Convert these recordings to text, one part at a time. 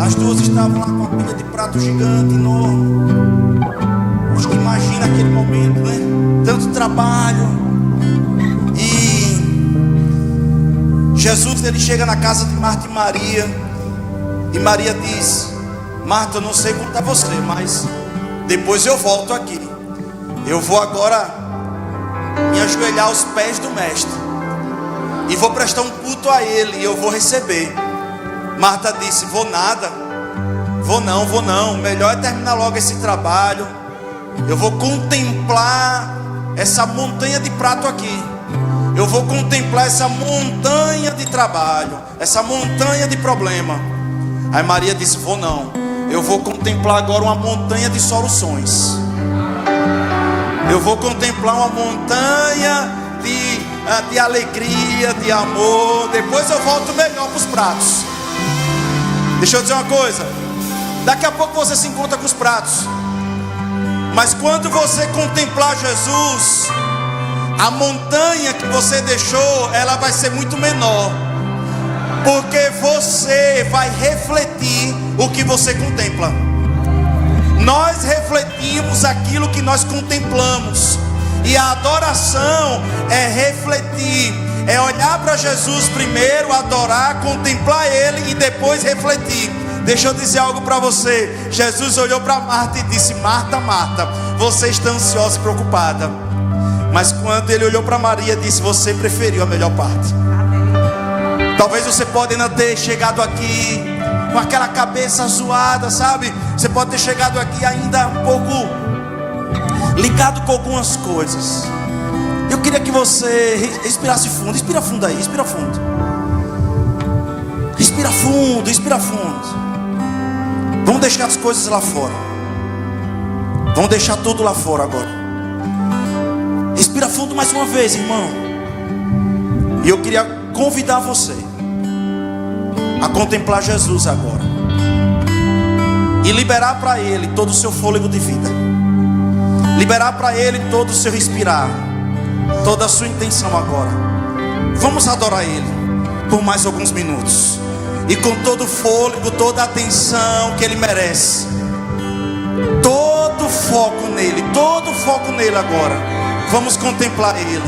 As duas estavam lá com a pilha de prato gigante, enorme. Acho que imagina aquele momento, né? Tanto trabalho. E Jesus, ele chega na casa de Marta e Maria. E Maria diz: Marta, eu não sei como está você, mas depois eu volto aqui. Eu vou agora me ajoelhar aos pés do mestre e vou prestar um culto a ele, e eu vou receber. Marta disse: vou nada, vou não, melhor é terminar logo esse trabalho. Eu vou contemplar essa montanha de prato aqui. Eu vou contemplar essa montanha de trabalho, essa montanha de problema. Aí Maria disse: vou não, eu vou contemplar agora uma montanha de soluções. Eu vou contemplar uma montanha de alegria, de amor. Depois eu volto melhor para os pratos. Deixa eu dizer uma coisa: daqui a pouco você se encontra com os pratos, mas quando você contemplar Jesus, a montanha que você deixou, ela vai ser muito menor, porque você vai refletir o que você contempla. Nós refletimos aquilo que nós contemplamos. E a adoração é refletir, é olhar para Jesus primeiro, adorar, contemplar Ele e depois refletir. Deixa eu dizer algo para você. Jesus olhou para Marta e disse: Marta, Marta, você está ansiosa e preocupada. Mas quando Ele olhou para Maria, disse: você preferiu a melhor parte. Talvez você pode ainda ter chegado aqui com aquela cabeça zoada, sabe? Você pode ter chegado aqui ainda um pouco ligado com algumas coisas. Eu queria que você respirasse fundo. Respira fundo aí, respira fundo. Respira fundo, respira fundo. Vamos deixar as coisas lá fora. Vamos deixar tudo lá fora agora. Respira fundo mais uma vez, irmão. E eu queria convidar você a contemplar Jesus agora e liberar para Ele todo o seu fôlego de vida, liberar para Ele todo o seu respirar, toda a sua intenção agora. Vamos adorar Ele por mais alguns minutos, e com todo o fôlego, toda a atenção que Ele merece, todo o foco nele agora. Vamos contemplar Ele.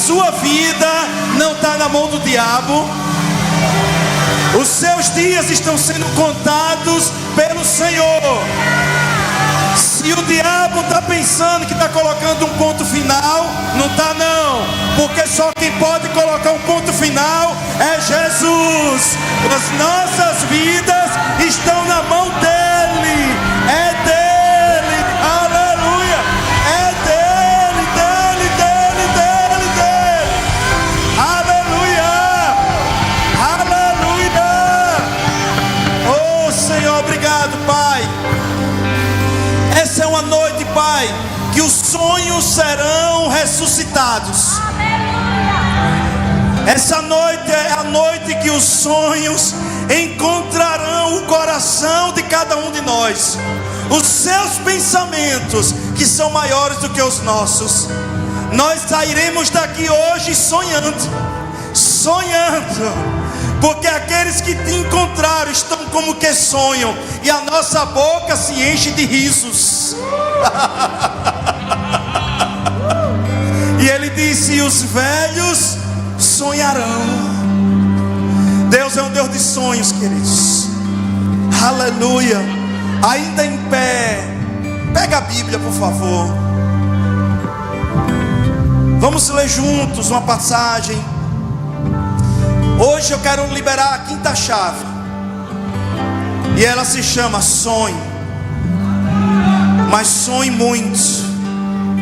sua vida não está na mão do diabo. Os seus dias estão sendo contados pelo Senhor. Se o diabo está pensando que está colocando um ponto final, não está não, porque só quem pode colocar um ponto final é Jesus. As nossas vidas estão na mão dele, é dele, aleluia, é dele, aleluia, aleluia. Oh Senhor, obrigado, Pai. Essa é uma noite, Pai, que os sonhos serão ressuscitados. Essa noite é a noite que os sonhos encontrarão o coração de cada um de nós. Os seus pensamentos, que são maiores do que os nossos. Nós sairemos daqui hoje sonhando, porque aqueles que te encontraram estão como que sonham, e a nossa boca se enche de risos. E ele disse: e os velhos sonharão. Deus é um Deus de sonhos, queridos. Aleluia. Ainda em pé, pega a Bíblia, por favor. Vamos ler juntos uma passagem. Hoje eu quero liberar a quinta chave, e ela se chama sonho. Mas sonhe muito.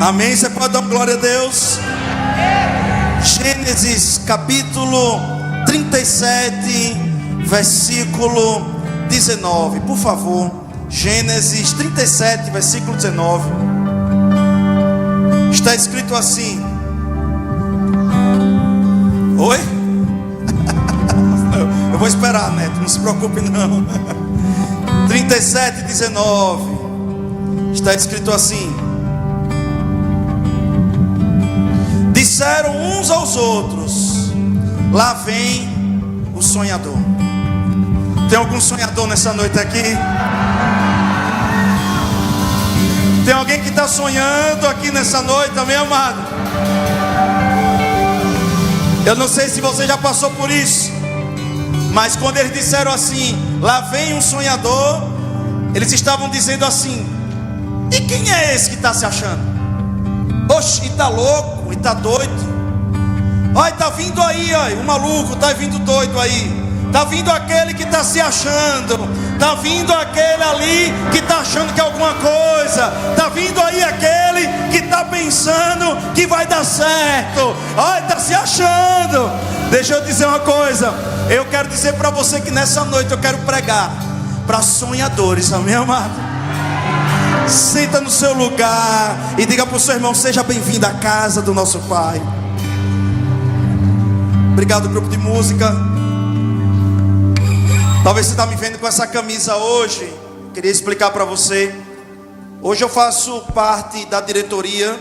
Amém? Você pode dar glória a Deus? Gênesis capítulo 37, versículo 19. Por favor, Gênesis 37, versículo 19. Está escrito assim. Oi? Eu vou esperar, Neto, não se preocupe não. 37, 19. Está escrito assim: disseram uns aos outros: lá vem o sonhador. Tem algum sonhador nessa noite aqui? Tem alguém que está sonhando aqui nessa noite, amém, amado? Eu não sei se você já passou por isso, mas quando eles disseram assim: lá vem um sonhador, eles estavam dizendo assim: e quem é esse que está se achando? Oxe, e está louco, e está doido. Olha, está vindo aí, olha, o maluco, está vindo doido aí. Está vindo aquele que está se achando. Está vindo aquele ali que está achando que é alguma coisa. Está vindo aí aquele que está pensando que vai dar certo. Olha, está se achando. Deixa eu dizer uma coisa. Eu quero dizer para você que nessa noite eu quero pregar para sonhadores, amém, amado? Senta no seu lugar e diga para o seu irmão: seja bem-vindo à casa do nosso Pai. Obrigado, grupo de música. Talvez você está me vendo com essa camisa hoje. Queria explicar para você. Hoje eu faço parte da diretoria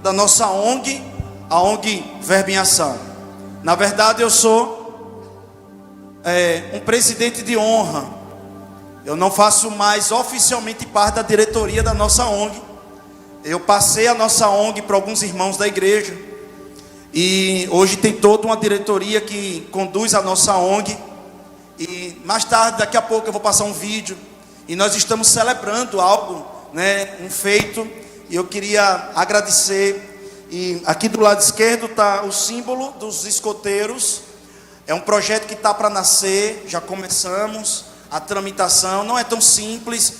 da nossa ONG, a ONG Verbo em Ação. Na verdade eu sou um presidente de honra. Eu não faço mais oficialmente parte da diretoria da nossa ONG. Eu passei a nossa ONG para alguns irmãos da igreja. E hoje tem toda uma diretoria que conduz a nossa ONG. E mais tarde, daqui a pouco, eu vou passar um vídeo. E nós estamos celebrando algo, né, um feito. E eu queria agradecer. E aqui do lado esquerdo está o símbolo dos escoteiros. É um projeto que está para nascer. Já começamos a tramitação. Não é tão simples.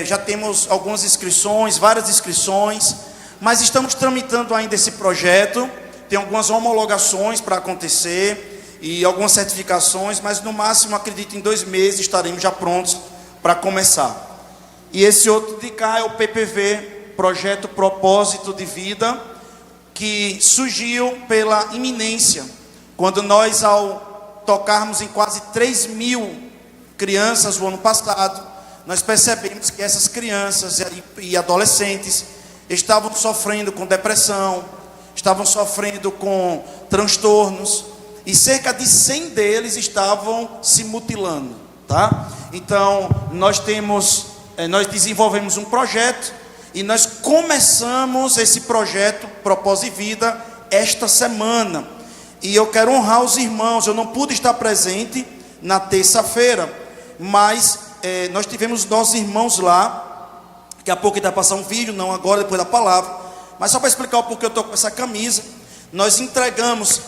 Já temos algumas inscrições, várias inscrições. Mas estamos tramitando ainda esse projeto. Tem algumas homologações para acontecer e algumas certificações, mas no máximo, acredito, em 2 meses estaremos já prontos para começar. E esse outro de cá é o PPV, Projeto Propósito de Vida, que surgiu pela iminência, quando nós, ao tocarmos em quase 3.000 crianças o ano passado, nós percebemos que essas crianças e adolescentes estavam sofrendo com depressão, estavam sofrendo com transtornos, e cerca de 100 deles estavam se mutilando, tá? Então, nós desenvolvemos um projeto, e nós começamos esse projeto Propósito de Vida esta semana. E eu quero honrar os irmãos. Eu não pude estar presente na terça-feira, mas nós tivemos nossos irmãos lá. Daqui a pouco ele vai passar um vídeo, não agora, depois da palavra. Mas só para explicar o porquê eu estou com essa camisa. Nós entregamos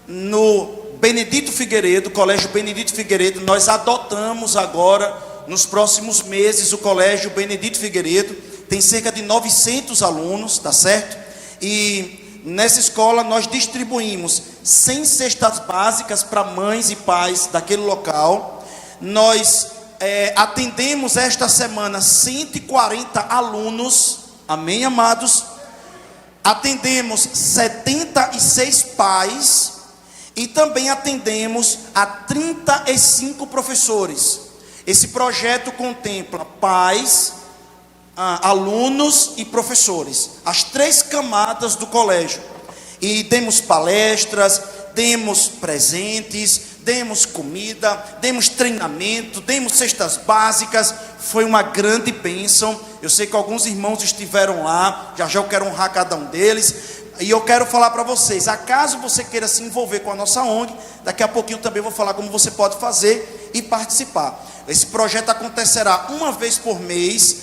no Benedito Figueiredo, Colégio Benedito Figueiredo. Nós adotamos agora, nos próximos meses, o Colégio Benedito Figueiredo. Tem cerca de 900 alunos, tá certo? E nessa escola nós distribuímos 100 cestas básicas para mães e pais daquele local. Nós atendemos esta semana 140 alunos, amém, amados? Atendemos 76 pais e também atendemos a 35 professores. Esse projeto contempla pais, alunos e professores, as 3 camadas do colégio. E demos palestras, demos presentes, demos comida, demos treinamento, demos cestas básicas. Foi uma grande bênção. Eu sei que alguns irmãos estiveram lá. Já eu quero honrar cada um deles. E eu quero falar para vocês, acaso você queira se envolver com a nossa ONG, daqui a pouquinho também vou falar como você pode fazer e participar. Esse projeto acontecerá uma vez por mês,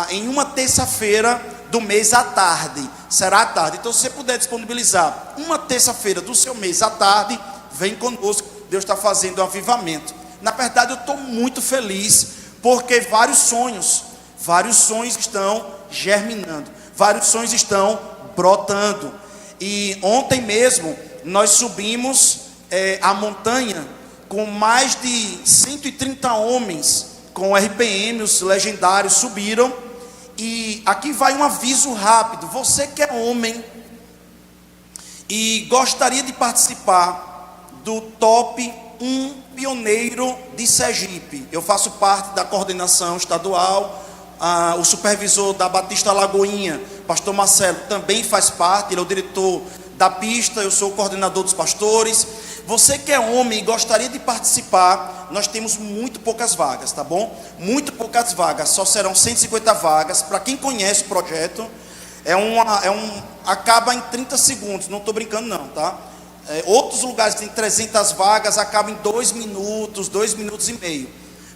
em uma terça-feira do mês à tarde. Será à tarde. Então, se você puder disponibilizar uma terça-feira do seu mês à tarde, vem conosco. Deus está fazendo um avivamento. Na verdade, eu estou muito feliz, porque vários sonhos estão germinando, vários sonhos estão brotando. E ontem mesmo nós subimos a montanha com mais de 130 homens com RPM, os legendários subiram. E aqui vai um aviso rápido: você que é homem e gostaria de participar do top 1 pioneiro de Sergipe, eu faço parte da coordenação estadual. O supervisor da Batista Lagoinha, pastor Marcelo, também faz parte. Ele é o diretor da pista, eu sou o coordenador dos pastores. Você que é homem e gostaria de participar, nós temos muito poucas vagas, tá bom? Muito poucas vagas, só serão 150 vagas. Para quem conhece o projeto, acaba em 30 segundos, não estou brincando não, tá? Outros lugares tem 300 vagas, acaba em 2 minutos, 2 minutos e meio.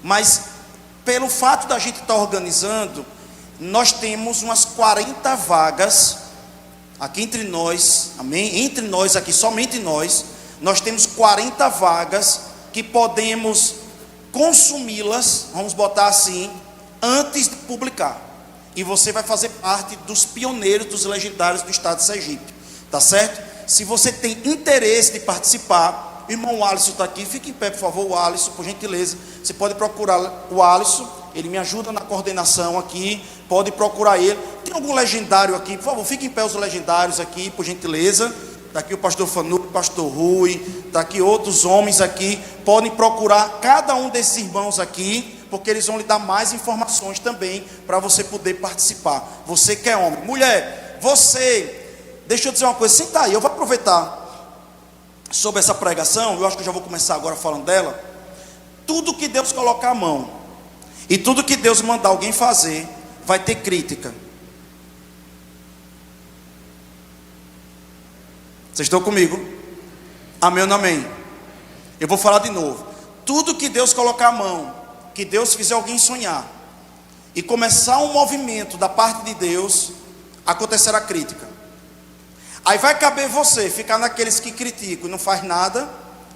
Mas pelo fato da gente estar organizando, nós temos umas 40 vagas aqui entre nós, amém? Entre nós aqui, somente nós temos 40 vagas que podemos consumi-las, vamos botar assim, antes de publicar. E você vai fazer parte dos pioneiros, dos legendários do estado de Sergipe, tá certo? Se você tem interesse de participar, o irmão Alisson está aqui, fique em pé por favor, o Alisson, por gentileza. Você pode procurar o Alisson, ele me ajuda na coordenação aqui, pode procurar ele. Tem algum legendário aqui, por favor, fique em pé os legendários aqui, por gentileza. Está aqui o pastor Fanu, o pastor Rui, está aqui outros homens aqui. Podem procurar cada um desses irmãos aqui, porque eles vão lhe dar mais informações também, para você poder participar. Você que é homem. Mulher, deixa eu dizer uma coisa, senta aí, eu vou aproveitar sobre essa pregação, eu acho que eu já vou começar agora falando dela. Tudo que Deus colocar a mão, e tudo que Deus mandar alguém fazer, vai ter crítica. Vocês estão comigo? Amém ou não amém? Eu vou falar de novo. Tudo que Deus colocar a mão, que Deus fizer alguém sonhar, e começar um movimento da parte de Deus, acontecerá crítica. Aí vai caber você ficar naqueles que criticam e não faz nada,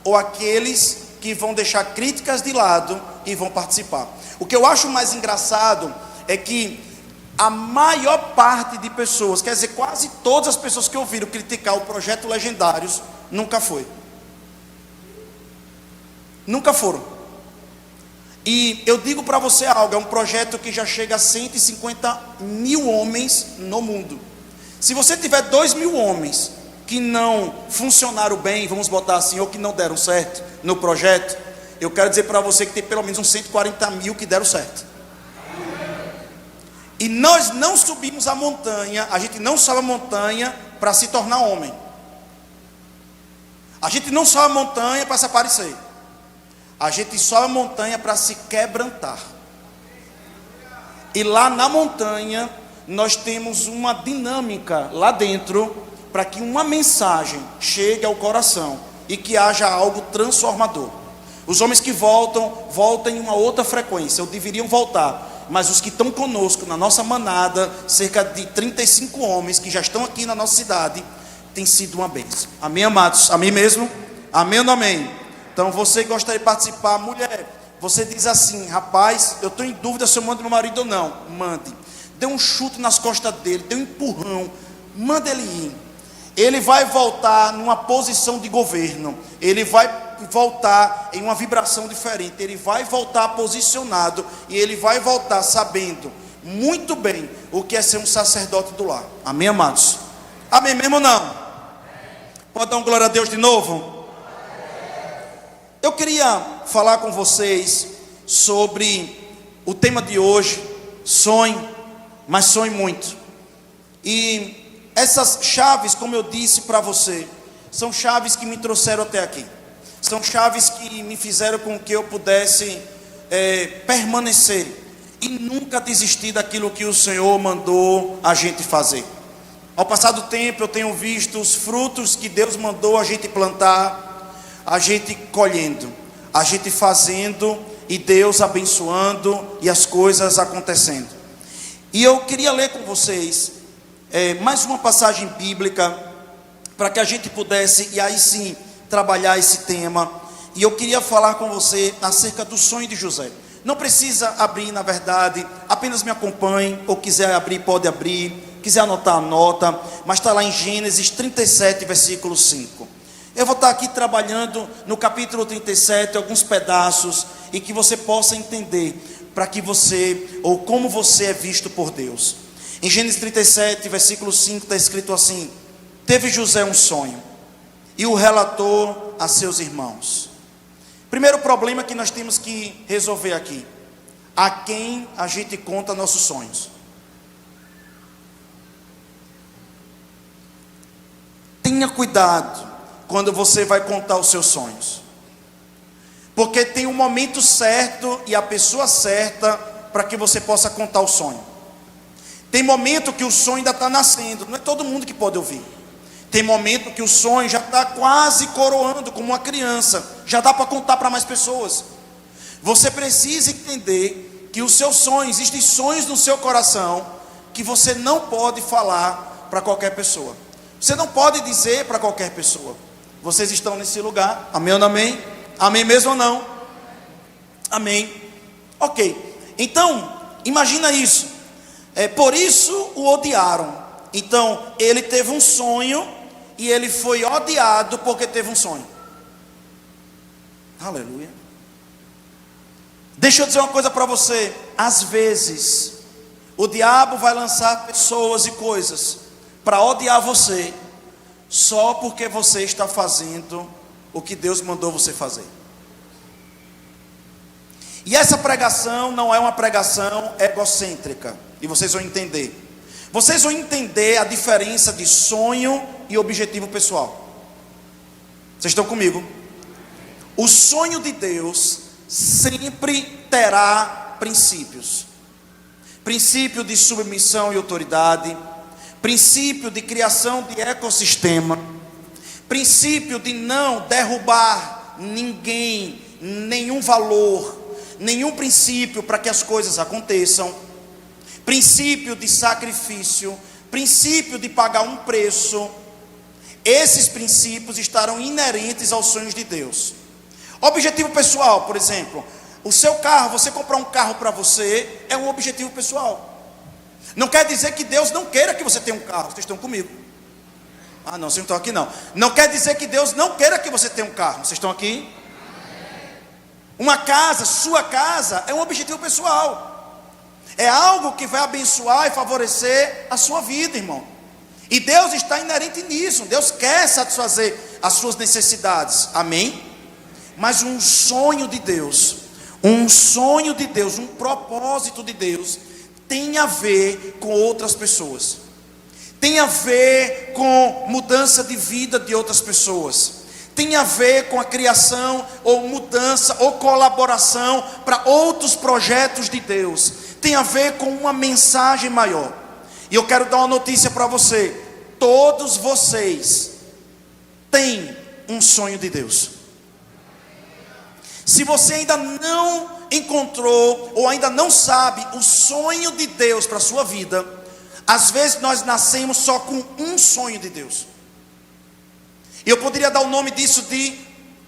ou aqueles que vão deixar críticas de lado e vão participar. O que eu acho mais engraçado é que a maior parte de pessoas, quer dizer, quase todas as pessoas que ouviram criticar o projeto Legendários, nunca foi. Nunca foram. E eu digo para você algo, é um projeto que já chega a 150 mil homens no mundo. Se você tiver 2.000 homens que não funcionaram bem, vamos botar assim, ou que não deram certo no projeto, eu quero dizer para você que tem pelo menos uns 140 mil que deram certo. E nós não subimos a montanha, a gente não sobe a montanha para se tornar homem. A gente não sobe a montanha para se aparecer. A gente sobe a montanha para se quebrantar. E lá na montanha, nós temos uma dinâmica lá dentro, para que uma mensagem chegue ao coração e que haja algo transformador. Os homens que voltam em uma outra frequência, ou deveriam voltar, mas os que estão conosco na nossa manada, cerca de 35 homens que já estão aqui na nossa cidade, tem sido uma bênção. Amém, amados? Amém mesmo? Amém ou não amém? Então você que gostaria de participar, mulher, você diz assim: rapaz, eu estou em dúvida se eu mando meu marido ou não. Mande. Dê um chute nas costas dele, dê um empurrão, manda ele ir. Ele vai voltar numa posição de governo, ele vai voltar em uma vibração diferente, ele vai voltar posicionado, e ele vai voltar sabendo muito bem o que é ser um sacerdote do lar. Amém, amados? Amém mesmo ou não? Pode dar um glória a Deus de novo? Eu queria falar com vocês sobre o tema de hoje: sonhe, mas sonhe muito. E essas chaves, como eu disse para você, são chaves que me trouxeram até aqui. São chaves que me fizeram com que eu pudesse permanecer e nunca desistir daquilo que o Senhor mandou a gente fazer. Ao passar do tempo, eu tenho visto os frutos que Deus mandou a gente plantar, a gente colhendo, a gente fazendo, e Deus abençoando e as coisas acontecendo. E eu queria ler com vocês mais uma passagem bíblica, para que a gente pudesse, e aí sim, trabalhar esse tema. E eu queria falar com você acerca do sonho de José. Não precisa abrir, na verdade, apenas me acompanhe, ou quiser abrir, pode abrir, quiser anotar, anota, mas está lá em Gênesis 37, versículo 5. Eu vou estar aqui trabalhando no capítulo 37, alguns pedaços, e que você possa entender, para que você, ou como você é visto por Deus. Em Gênesis 37, versículo 5, está escrito assim: teve José um sonho, e o relatou a seus irmãos. Primeiro problema que nós temos que resolver aqui: a quem a gente conta nossos sonhos? Tenha cuidado quando você vai contar os seus sonhos, porque tem um momento certo e a pessoa certa para que você possa contar o sonho. Tem momento que o sonho ainda está nascendo, não é todo mundo que pode ouvir. Tem momento que o sonho já está quase coroando, como uma criança, já dá para contar para mais pessoas. Você precisa entender que os seus sonhos, existem sonhos no seu coração que você não pode falar para qualquer pessoa. Você não pode dizer para qualquer pessoa. Vocês estão nesse lugar, amém ou não amém? Amém mesmo ou não? Amém. Ok, então, imagina isso. Por isso o odiaram. Então, ele teve um sonho e ele foi odiado porque teve um sonho. Aleluia. Deixa eu dizer uma coisa para você. Às vezes, o diabo vai lançar pessoas e coisas para odiar você, só porque você está fazendo o que Deus mandou você fazer. E essa pregação não é uma pregação egocêntrica, e vocês vão entender. Vocês vão entender a diferença de sonho e objetivo pessoal. Vocês estão comigo? O sonho de Deus sempre terá princípios. Princípio de submissão e autoridade, princípio de criação de ecossistema, princípio de não derrubar ninguém, nenhum valor, nenhum princípio para que as coisas aconteçam, princípio de sacrifício, princípio de pagar um preço. Esses princípios estarão inerentes aos sonhos de Deus. Objetivo pessoal, por exemplo, o seu carro, você comprar um carro para você, é um objetivo pessoal. Não quer dizer que Deus não queira que você tenha um carro. Vocês estão comigo? Ah não, vocês não estão aqui não. Não quer dizer que Deus não queira que você tenha um carro. Vocês estão aqui? Uma casa, sua casa, é um objetivo pessoal. É algo que vai abençoar e favorecer a sua vida, irmão. E Deus está inerente nisso. Deus quer satisfazer as suas necessidades. Amém? Mas um sonho de Deus, um propósito de Deus, tem a ver com outras pessoas. Tem a ver com mudança de vida de outras pessoas. Tem a ver com a criação ou mudança ou colaboração para outros projetos de Deus. Tem a ver com uma mensagem maior. E eu quero dar uma notícia para você. todos vocês têm um sonho de Deus. Se você ainda não encontrou ou ainda não sabe o sonho de Deus para a sua vida, às vezes nós nascemos só com um sonho de Deus. E eu poderia dar o nome disso de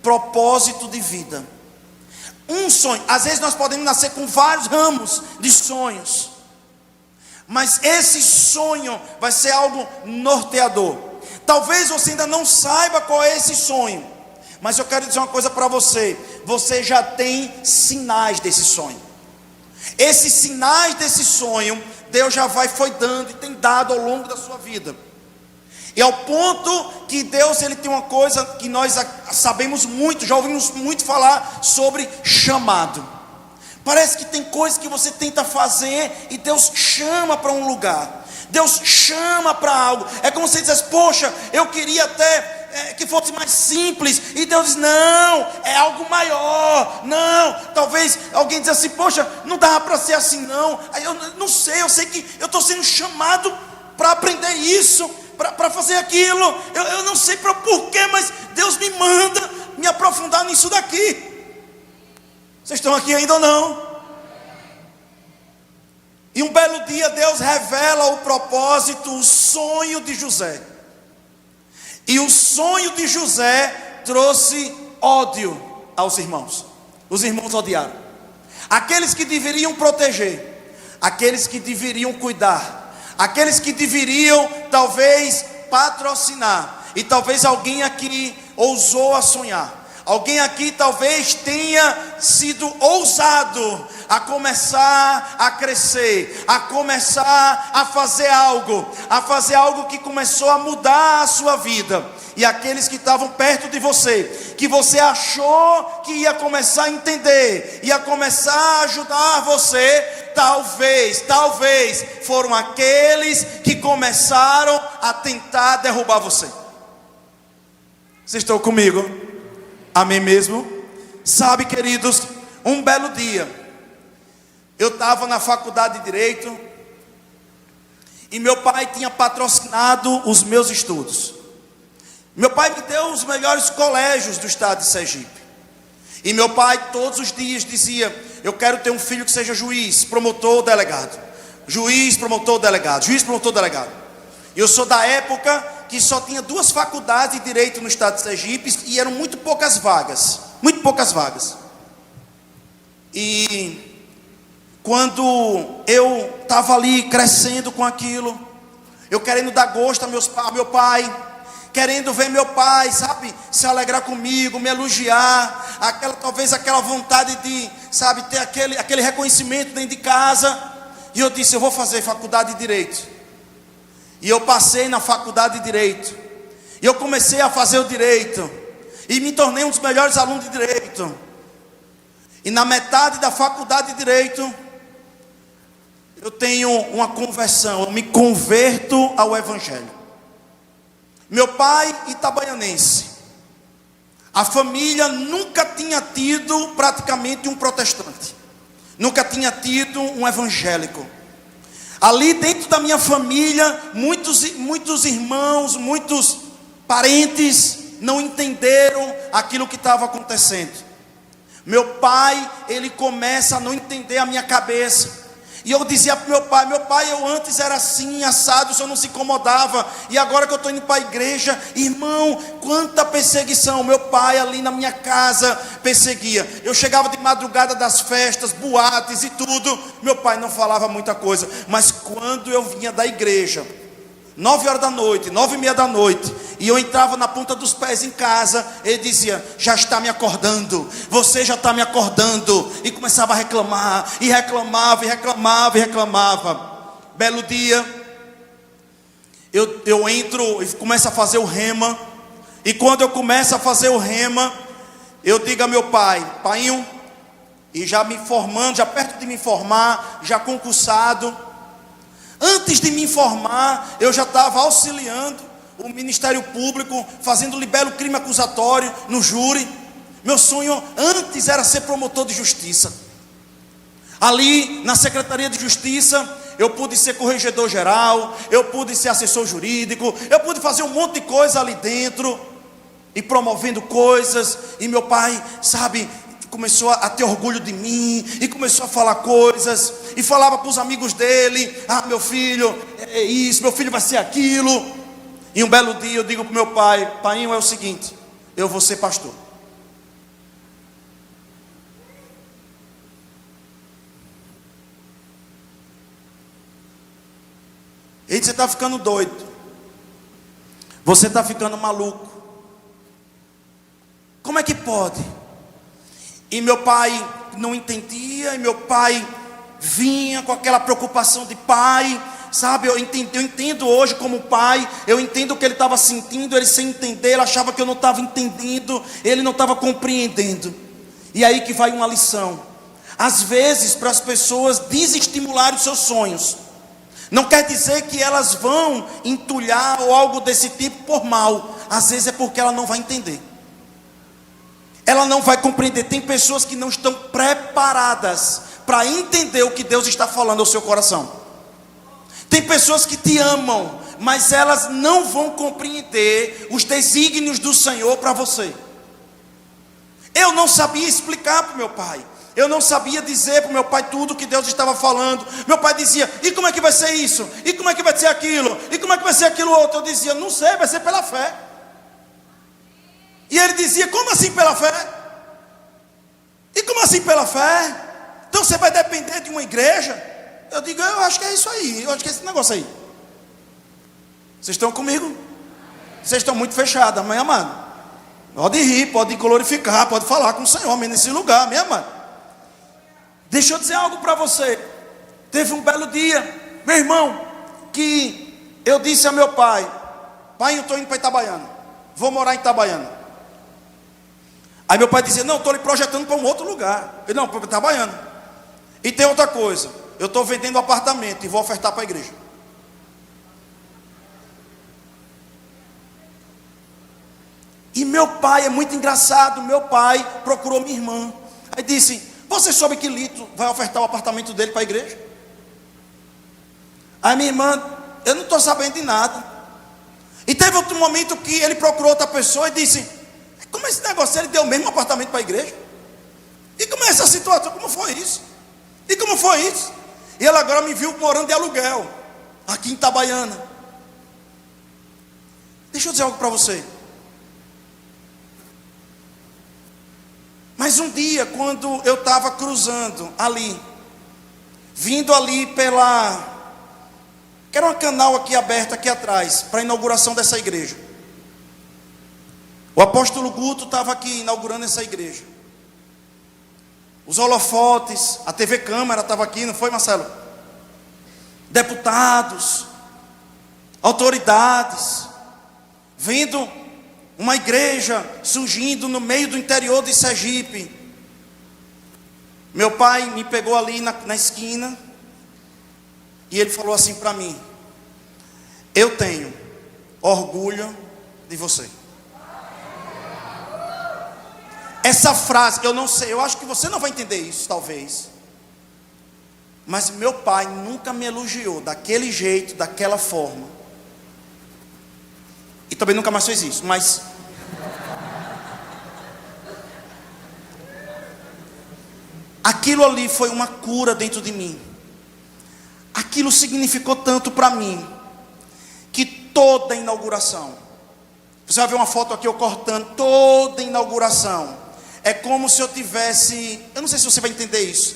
propósito de vida. Um sonho. Às vezes nós podemos nascer com vários ramos de sonhos, mas esse sonho vai ser algo norteador. Talvez você ainda não saiba qual é esse sonho, mas eu quero dizer uma coisa para você: você já tem sinais desse sonho. Esses sinais desse sonho, Deus já foi dando e tem dado ao longo da sua vida. E ao ponto que Deus, Ele tem uma coisa que nós sabemos muito, já ouvimos muito falar sobre chamado. Parece que tem coisas que você tenta fazer e Deus chama para um lugar. Deus chama para algo. É como se você dissesse: poxa, eu queria até que fosse mais simples. E Deus diz: não, é algo maior. Não, talvez alguém diz assim: poxa, não dá para ser assim não. Aí eu não sei, eu sei que eu estou sendo chamado para aprender isso, para fazer aquilo. Eu não sei para porquê, mas Deus me manda me aprofundar nisso daqui. Vocês estão aqui ainda ou não? E um belo dia Deus revela o propósito, o sonho de José. E o sonho de José trouxe ódio aos irmãos. Os irmãos odiaram. Aqueles que deveriam proteger, aqueles que deveriam cuidar, aqueles que deveriam talvez patrocinar. E talvez alguém aqui ousou a sonhar. Alguém aqui talvez tenha sido ousado a começar a crescer, a começar a fazer algo que começou a mudar a sua vida. E aqueles que estavam perto de você, que você achou que ia começar a entender, ia começar a ajudar você, talvez foram aqueles que começaram a tentar derrubar você. Vocês estão comigo? Amém mesmo? Sabe, queridos, um belo dia, eu estava na faculdade de Direito, e meu pai tinha patrocinado os meus estudos. Meu pai me deu os melhores colégios do estado de Sergipe. E meu pai todos os dias dizia: eu quero ter um filho que seja juiz, promotor, delegado. Juiz, promotor, delegado. Juiz, promotor, delegado. E eu sou da época que só tinha 2 faculdades de Direito no estado de Sergipe, e eram muito poucas vagas. Muito poucas vagas. E quando eu estava ali crescendo com aquilo, eu querendo dar gosto a meu pai, querendo ver meu pai, sabe, se alegrar comigo, me elogiar, talvez aquela vontade de, sabe, ter aquele reconhecimento dentro de casa. E eu disse: eu vou fazer faculdade de Direito. E eu passei na faculdade de Direito, e eu comecei a fazer o Direito, e me tornei um dos melhores alunos de Direito. E na metade da faculdade de Direito, eu tenho uma conversão, eu me converto ao Evangelho. Meu pai, itabaianense, a família nunca tinha tido praticamente um protestante, nunca tinha tido um evangélico. Ali dentro da minha família, muitos irmãos, muitos parentes não entenderam aquilo que estava acontecendo. Meu pai, ele começa a não entender a minha cabeça. E eu dizia para meu pai, eu antes era assim, assado, o senhor não se incomodava. E agora que eu estou indo para a igreja, irmão, quanta perseguição. Meu pai ali na minha casa perseguia. Eu chegava de madrugada das festas, boates e tudo. Meu pai não falava muita coisa. Mas quando eu vinha da igreja, 9 horas da noite, 9:30 da noite, e eu entrava na ponta dos pés em casa, ele dizia: já está me acordando, você já está me acordando. E começava a reclamar, e reclamava, e reclamava, e reclamava. Belo dia, eu entro e começo a fazer o rema. E quando eu começo a fazer o rema, eu digo a meu pai: painho, e já me formando, já perto de me formar, já concursado. Antes de me informar, eu já estava auxiliando o Ministério Público, fazendo libelo crime acusatório no júri. Meu sonho antes era ser promotor de justiça. Ali na Secretaria de Justiça, eu pude ser corregedor geral, eu pude ser assessor jurídico, eu pude fazer um monte de coisa ali dentro, e promovendo coisas, e meu pai, sabe, começou a ter orgulho de mim, e começou a falar coisas, e falava para os amigos dele: ah, meu filho, é isso, meu filho vai ser aquilo. E um belo dia eu digo para o meu pai: painho, é o seguinte, eu vou ser pastor. Ele disse: você está ficando doido, você está ficando maluco, como é que pode? E meu pai não entendia, e meu pai vinha com aquela preocupação de pai, sabe, eu entendo hoje como pai, eu entendo o que ele estava sentindo, ele sem entender, ele achava que eu não estava entendendo, ele não estava compreendendo. E aí que vai uma lição: às vezes, para as pessoas desestimularem os seus sonhos, não quer dizer que elas vão entulhar ou algo desse tipo por mal. Às vezes é porque ela não vai entender, ela não vai compreender. Tem pessoas que não estão preparadas para entender o que Deus está falando ao seu coração. Tem pessoas que te amam, mas elas não vão compreender os desígnios do Senhor para você. Eu não sabia explicar para o meu pai, eu não sabia dizer para o meu pai tudo o que Deus estava falando. Meu pai dizia: e como é que vai ser isso? E como é que vai ser aquilo? E como é que vai ser aquilo outro? Eu dizia: não sei, vai ser pela fé. E ele dizia: como assim pela fé? E como assim pela fé? Então você vai depender de uma igreja? Eu digo: eu acho que é isso aí, eu acho que é esse negócio aí. Vocês estão comigo? Vocês estão muito fechados, amém, amado? Pode rir, pode glorificar, pode falar com o Senhor, amém, nesse lugar, amém, amado? Deixa eu dizer algo para você. Teve um belo dia, meu irmão, que eu disse a meu pai: pai, eu estou indo para Itabaiana, vou morar em Itabaiana. Aí meu pai dizia: não, estou lhe projetando para um outro lugar. Eu: não, para Itabaiana. E tem outra coisa, eu estou vendendo um apartamento e vou ofertar para a igreja. E meu pai é muito engraçado. Meu pai procurou minha irmã, aí disse: você soube que Lito vai ofertar o apartamento dele para a igreja? Aí minha irmã: eu não estou sabendo de nada. E teve outro momento que ele procurou outra pessoa e disse: como é esse negócio? Ele deu o mesmo apartamento para a igreja? E como é essa situação? Como foi isso? E como foi isso? E ela agora me viu morando de aluguel aqui em Itabaiana. Deixa eu dizer algo para você. Mas um dia, quando eu estava cruzando ali, vindo ali pela, que era um canal aqui aberto aqui atrás, para a inauguração dessa igreja, o apóstolo Guto estava aqui inaugurando essa igreja. Os holofotes, a TV Câmara estava aqui, não foi, Marcelo? Deputados, autoridades, vendo uma igreja surgindo no meio do interior de Sergipe. Meu pai me pegou ali na esquina e ele falou assim para mim: eu tenho orgulho de você. Essa frase, eu não sei, eu acho que você não vai entender isso, talvez. Mas meu pai nunca me elogiou daquele jeito, daquela forma. E também nunca mais fez isso, mas aquilo ali foi uma cura dentro de mim. Aquilo significou tanto para mim, que toda inauguração, você vai ver uma foto aqui eu cortando, toda inauguração, é como se eu tivesse, eu não sei se você vai entender isso,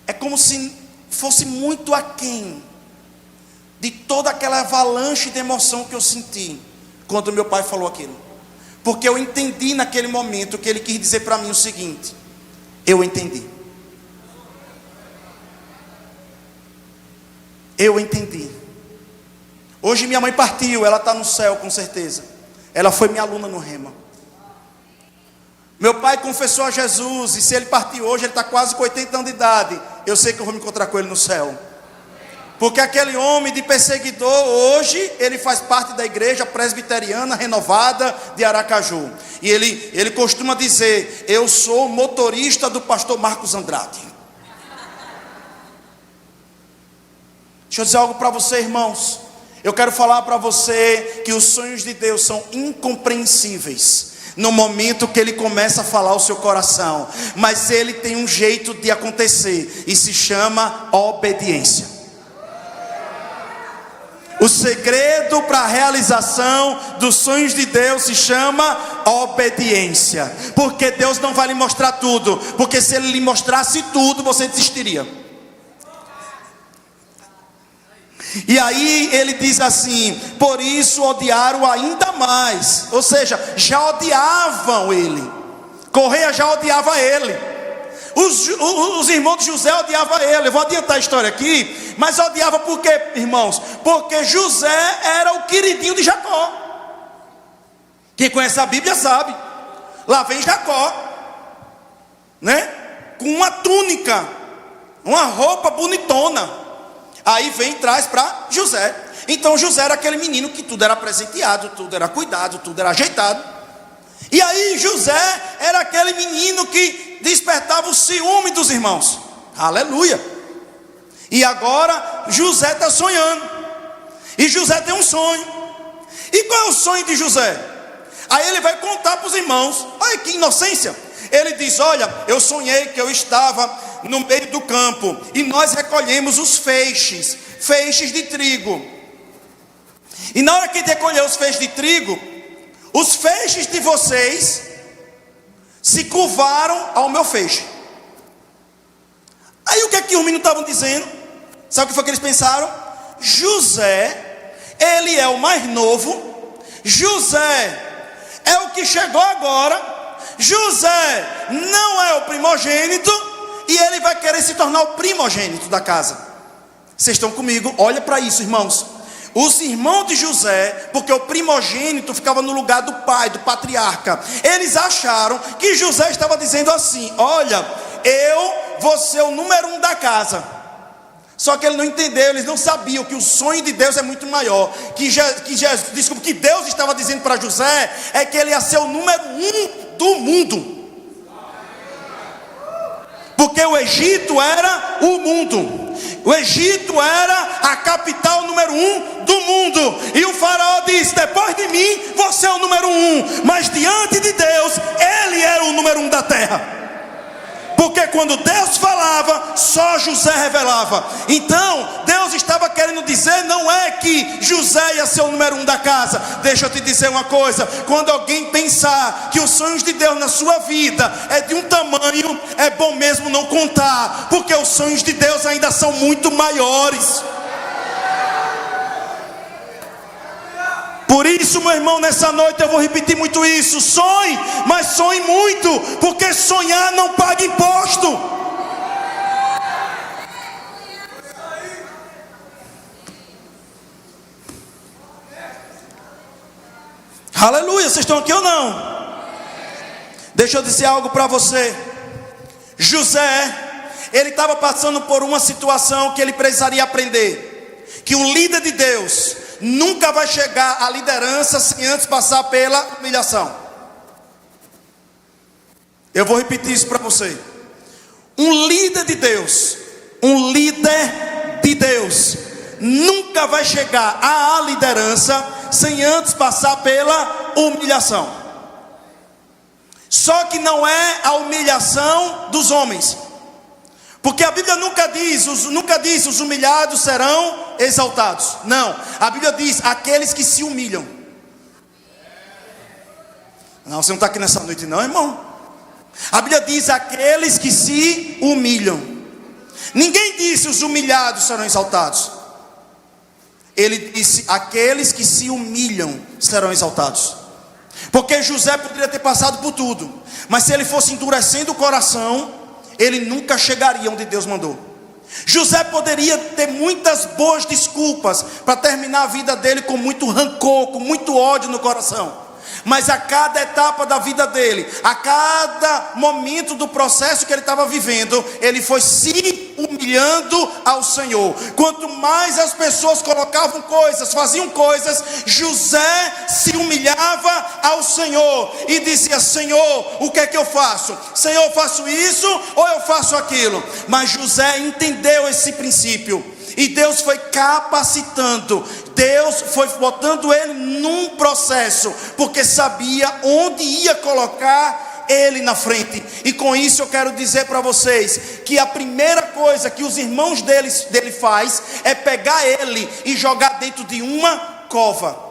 é como se fosse muito aquém de toda aquela avalanche de emoção que eu senti quando meu pai falou aquilo. Porque eu entendi naquele momento que ele quis dizer para mim o seguinte: eu entendi. Eu entendi. Hoje minha mãe partiu, ela está no céu com certeza. Ela foi minha aluna no Rema. Meu pai confessou a Jesus, e se ele partir hoje, ele está quase com 80 anos de idade. Eu sei que eu vou me encontrar com ele no céu. Porque aquele homem de perseguidor, hoje, ele faz parte da igreja presbiteriana renovada de Aracaju. E ele costuma dizer: eu sou motorista do pastor Marcos Andrade. Deixa eu dizer algo para você, irmãos. Eu quero falar para você que os sonhos de Deus são incompreensíveis no momento que Ele começa a falar ao seu coração, mas Ele tem um jeito de acontecer, e se chama obediência. O segredo para a realização dos sonhos de Deus se chama obediência. Porque Deus não vai lhe mostrar tudo, porque se Ele lhe mostrasse tudo, você desistiria. E aí ele diz assim: por isso odiaram ainda mais. Ou seja, já odiavam ele. Correia já odiava ele. Os irmãos de José odiavam ele. Eu vou adiantar a história aqui. Mas odiava por quê, irmãos? Porque José era o queridinho de Jacó. Quem conhece a Bíblia sabe. Lá vem Jacó, né? Com uma túnica, uma roupa bonitona. Aí vem e traz para José. Então José era aquele menino que tudo era presenteado, tudo era cuidado, tudo era ajeitado. E aí José era aquele menino que despertava o ciúme dos irmãos. Aleluia. E agora José está sonhando. E José tem um sonho. E qual é o sonho de José? Aí ele vai contar para os irmãos. Olha que inocência. Ele diz: olha, eu sonhei que eu estava no meio do campo, e nós recolhemos os feixes de trigo. E na hora que recolheu os feixes de trigo, os feixes de vocês se curvaram ao meu feixe. Aí o que é que os meninos estavam dizendo? Sabe o que foi que eles pensaram? José, ele é o mais novo. José é o que chegou agora. José não é o primogênito, e ele vai querer se tornar o primogênito da casa. Vocês estão comigo? Olha para isso, irmãos. Os irmãos de José, porque o primogênito ficava no lugar do pai, do patriarca, eles acharam que José estava dizendo assim: olha, eu vou ser o número 1 da casa. Só que ele não entendeu, eles não sabiam que o sonho de Deus é muito maior. Que Deus estava dizendo para José é que ele ia ser o número 1 do mundo. Porque o Egito era o mundo. O Egito era a capital número 1 do mundo. E o faraó disse: depois de mim, você é o número 1. Mas diante de Deus, ele era o número 1 da terra. Porque quando Deus falava, só José revelava. Então, Deus estava querendo dizer, não é que José ia ser o número 1 da casa. Deixa eu te dizer uma coisa: quando alguém pensar que os sonhos de Deus na sua vida é de um tamanho, é bom mesmo não contar, porque os sonhos de Deus ainda são muito maiores. Por isso, meu irmão, nessa noite eu vou repetir muito isso: sonhe, mas sonhe muito, porque sonhar não paga imposto. Aleluia, vocês estão aqui ou não? Deixa eu dizer algo para você. José, ele estava passando por uma situação que ele precisaria aprender: que um líder de Deus nunca vai chegar à liderança sem antes passar pela humilhação. Eu vou repetir isso para você. Um líder de Deus nunca vai chegar à liderança sem antes passar pela humilhação. Só que não é a humilhação dos homens, porque a Bíblia nunca diz os humilhados serão exaltados. Não, a Bíblia diz aqueles que se humilham. Não, você não está aqui nessa noite não, irmão. A Bíblia diz aqueles que se humilham. Ninguém disse os humilhados serão exaltados. Ele disse aqueles que se humilham serão exaltados. Porque José poderia ter passado por tudo, mas se ele fosse endurecendo o coração, ele nunca chegaria onde Deus mandou. José poderia ter muitas boas desculpas para terminar a vida dele com muito rancor, com muito ódio no coração. Mas a cada etapa da vida dele, a cada momento do processo que ele estava vivendo, ele foi se humilhando ao Senhor. Quanto mais as pessoas colocavam coisas, faziam coisas, José se humilhava ao Senhor e dizia: Senhor, o que é que eu faço? Senhor, eu faço isso ou eu faço aquilo? Mas José entendeu esse princípio. E Deus foi capacitando, Deus foi botando ele num processo, porque sabia onde ia colocar ele na frente. E com isso eu quero dizer para vocês que a primeira coisa que os irmãos dele faz é pegar ele e jogar dentro de uma cova.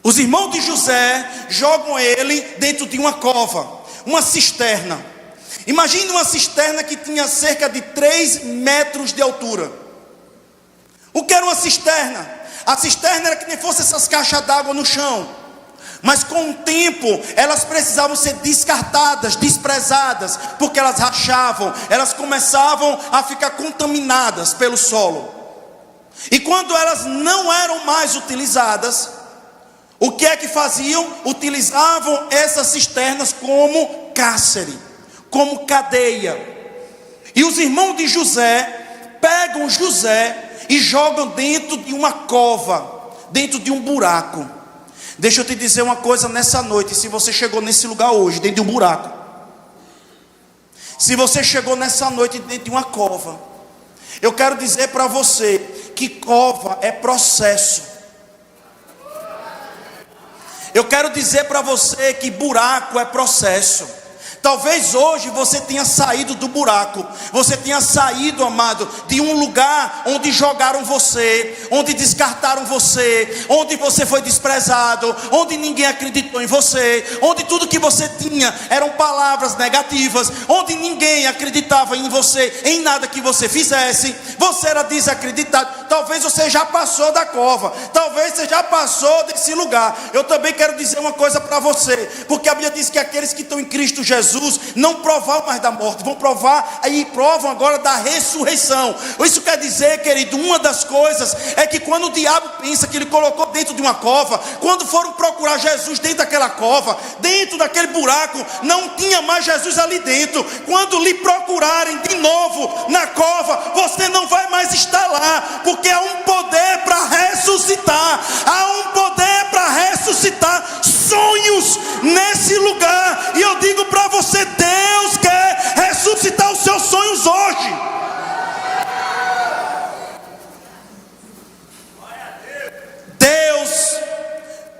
Os irmãos de José jogam ele dentro de uma cova, uma cisterna. Imagine uma cisterna que tinha cerca de 3 metros de altura. O que era uma cisterna? A cisterna era que nem fosse essas caixas d'água no chão. Mas com o tempo, elas precisavam ser descartadas, desprezadas, porque elas rachavam, elas começavam a ficar contaminadas pelo solo. E quando elas não eram mais utilizadas, o que é que faziam? Utilizavam essas cisternas como cárcere, como cadeia. E os irmãos de José pegam José e jogam dentro de uma cova, dentro de um buraco. Deixa eu te dizer uma coisa nessa noite. Se você chegou nesse lugar hoje, dentro de um buraco, se você chegou nessa noite dentro de uma cova, eu quero dizer para você que cova é processo. Eu quero dizer para você que buraco é processo. Talvez hoje você tenha saído do buraco. Você tenha saído, amado, de um lugar onde jogaram você, onde descartaram você, onde você foi desprezado, onde ninguém acreditou em você, onde tudo que você tinha eram palavras negativas, onde ninguém acreditava em você, em nada que você fizesse. Você era desacreditado. Talvez você já passou da cova, talvez você já passou desse lugar. Eu também quero dizer uma coisa para você, porque a Bíblia diz que aqueles que estão em Cristo Jesus não provaram mais da morte, vão provar e provam agora da ressurreição. Isso quer dizer, querido, uma das coisas é que quando o diabo pensa que ele colocou dentro de uma cova, quando foram procurar Jesus dentro daquela cova, dentro daquele buraco, não tinha mais Jesus ali dentro. Quando lhe procurarem de novo na cova, você não vai mais estar lá, porque há um poder para ressuscitar, há um poder para ressuscitar sonhos nesse lugar. E eu digo para você, Deus quer ressuscitar os seus sonhos hoje. Deus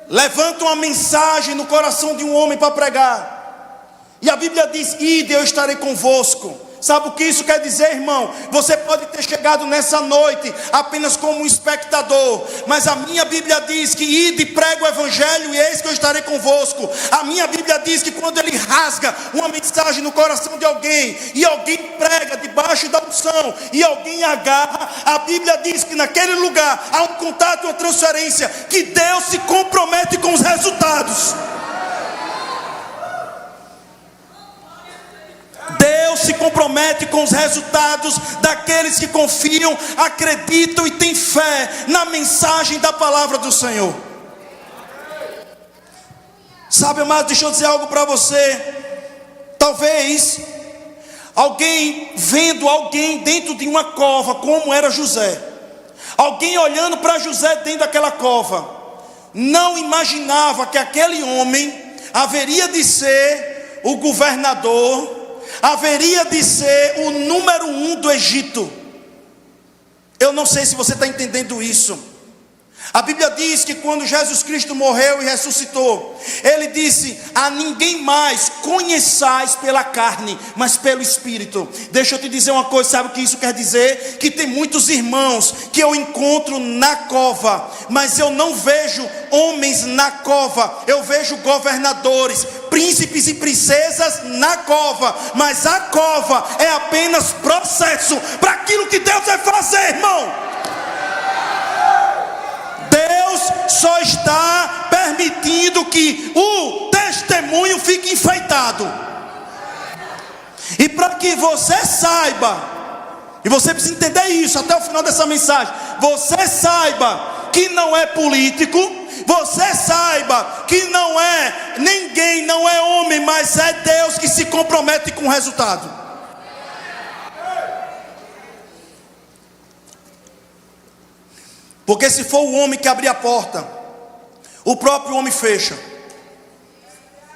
levanta uma mensagem no coração de um homem para pregar, e a Bíblia diz: ide, eu estarei convosco. Sabe o que isso quer dizer, irmão? Você pode ter chegado nessa noite apenas como um espectador, mas a minha Bíblia diz que ide, prega o evangelho e eis que eu estarei convosco. A minha Bíblia diz que quando ele rasga uma mensagem no coração de alguém, e alguém prega debaixo da unção, e alguém agarra, a Bíblia diz que naquele lugar há um contato, uma transferência, que Deus se compromete com os resultados. Deus se compromete com os resultados daqueles que confiam, acreditam e têm fé na mensagem da palavra do Senhor. Sabe, amado, deixa eu dizer algo para você. Talvez alguém vendo alguém dentro de uma cova, como era José, alguém olhando para José dentro daquela cova, não imaginava que aquele homem haveria de ser o governador, haveria de ser o número 1 do Egito. Eu não sei se você está entendendo isso. A Bíblia diz que quando Jesus Cristo morreu e ressuscitou, ele disse: a ninguém mais conheçais pela carne, mas pelo Espírito. Deixa eu te dizer uma coisa, sabe o que isso quer dizer? Que tem muitos irmãos que eu encontro na cova, mas eu não vejo homens na cova, eu vejo governadores, príncipes e princesas na cova, mas a cova é apenas processo para aquilo que Deus vai fazer, irmão. Deus só está permitindo que o testemunho fique enfeitado. E para que você saiba, e você precisa entender isso até o final dessa mensagem, você saiba que não é político, você saiba que não é ninguém, não é homem, mas é Deus que se compromete com o resultado. Porque se for o homem que abrir a porta, o próprio homem fecha.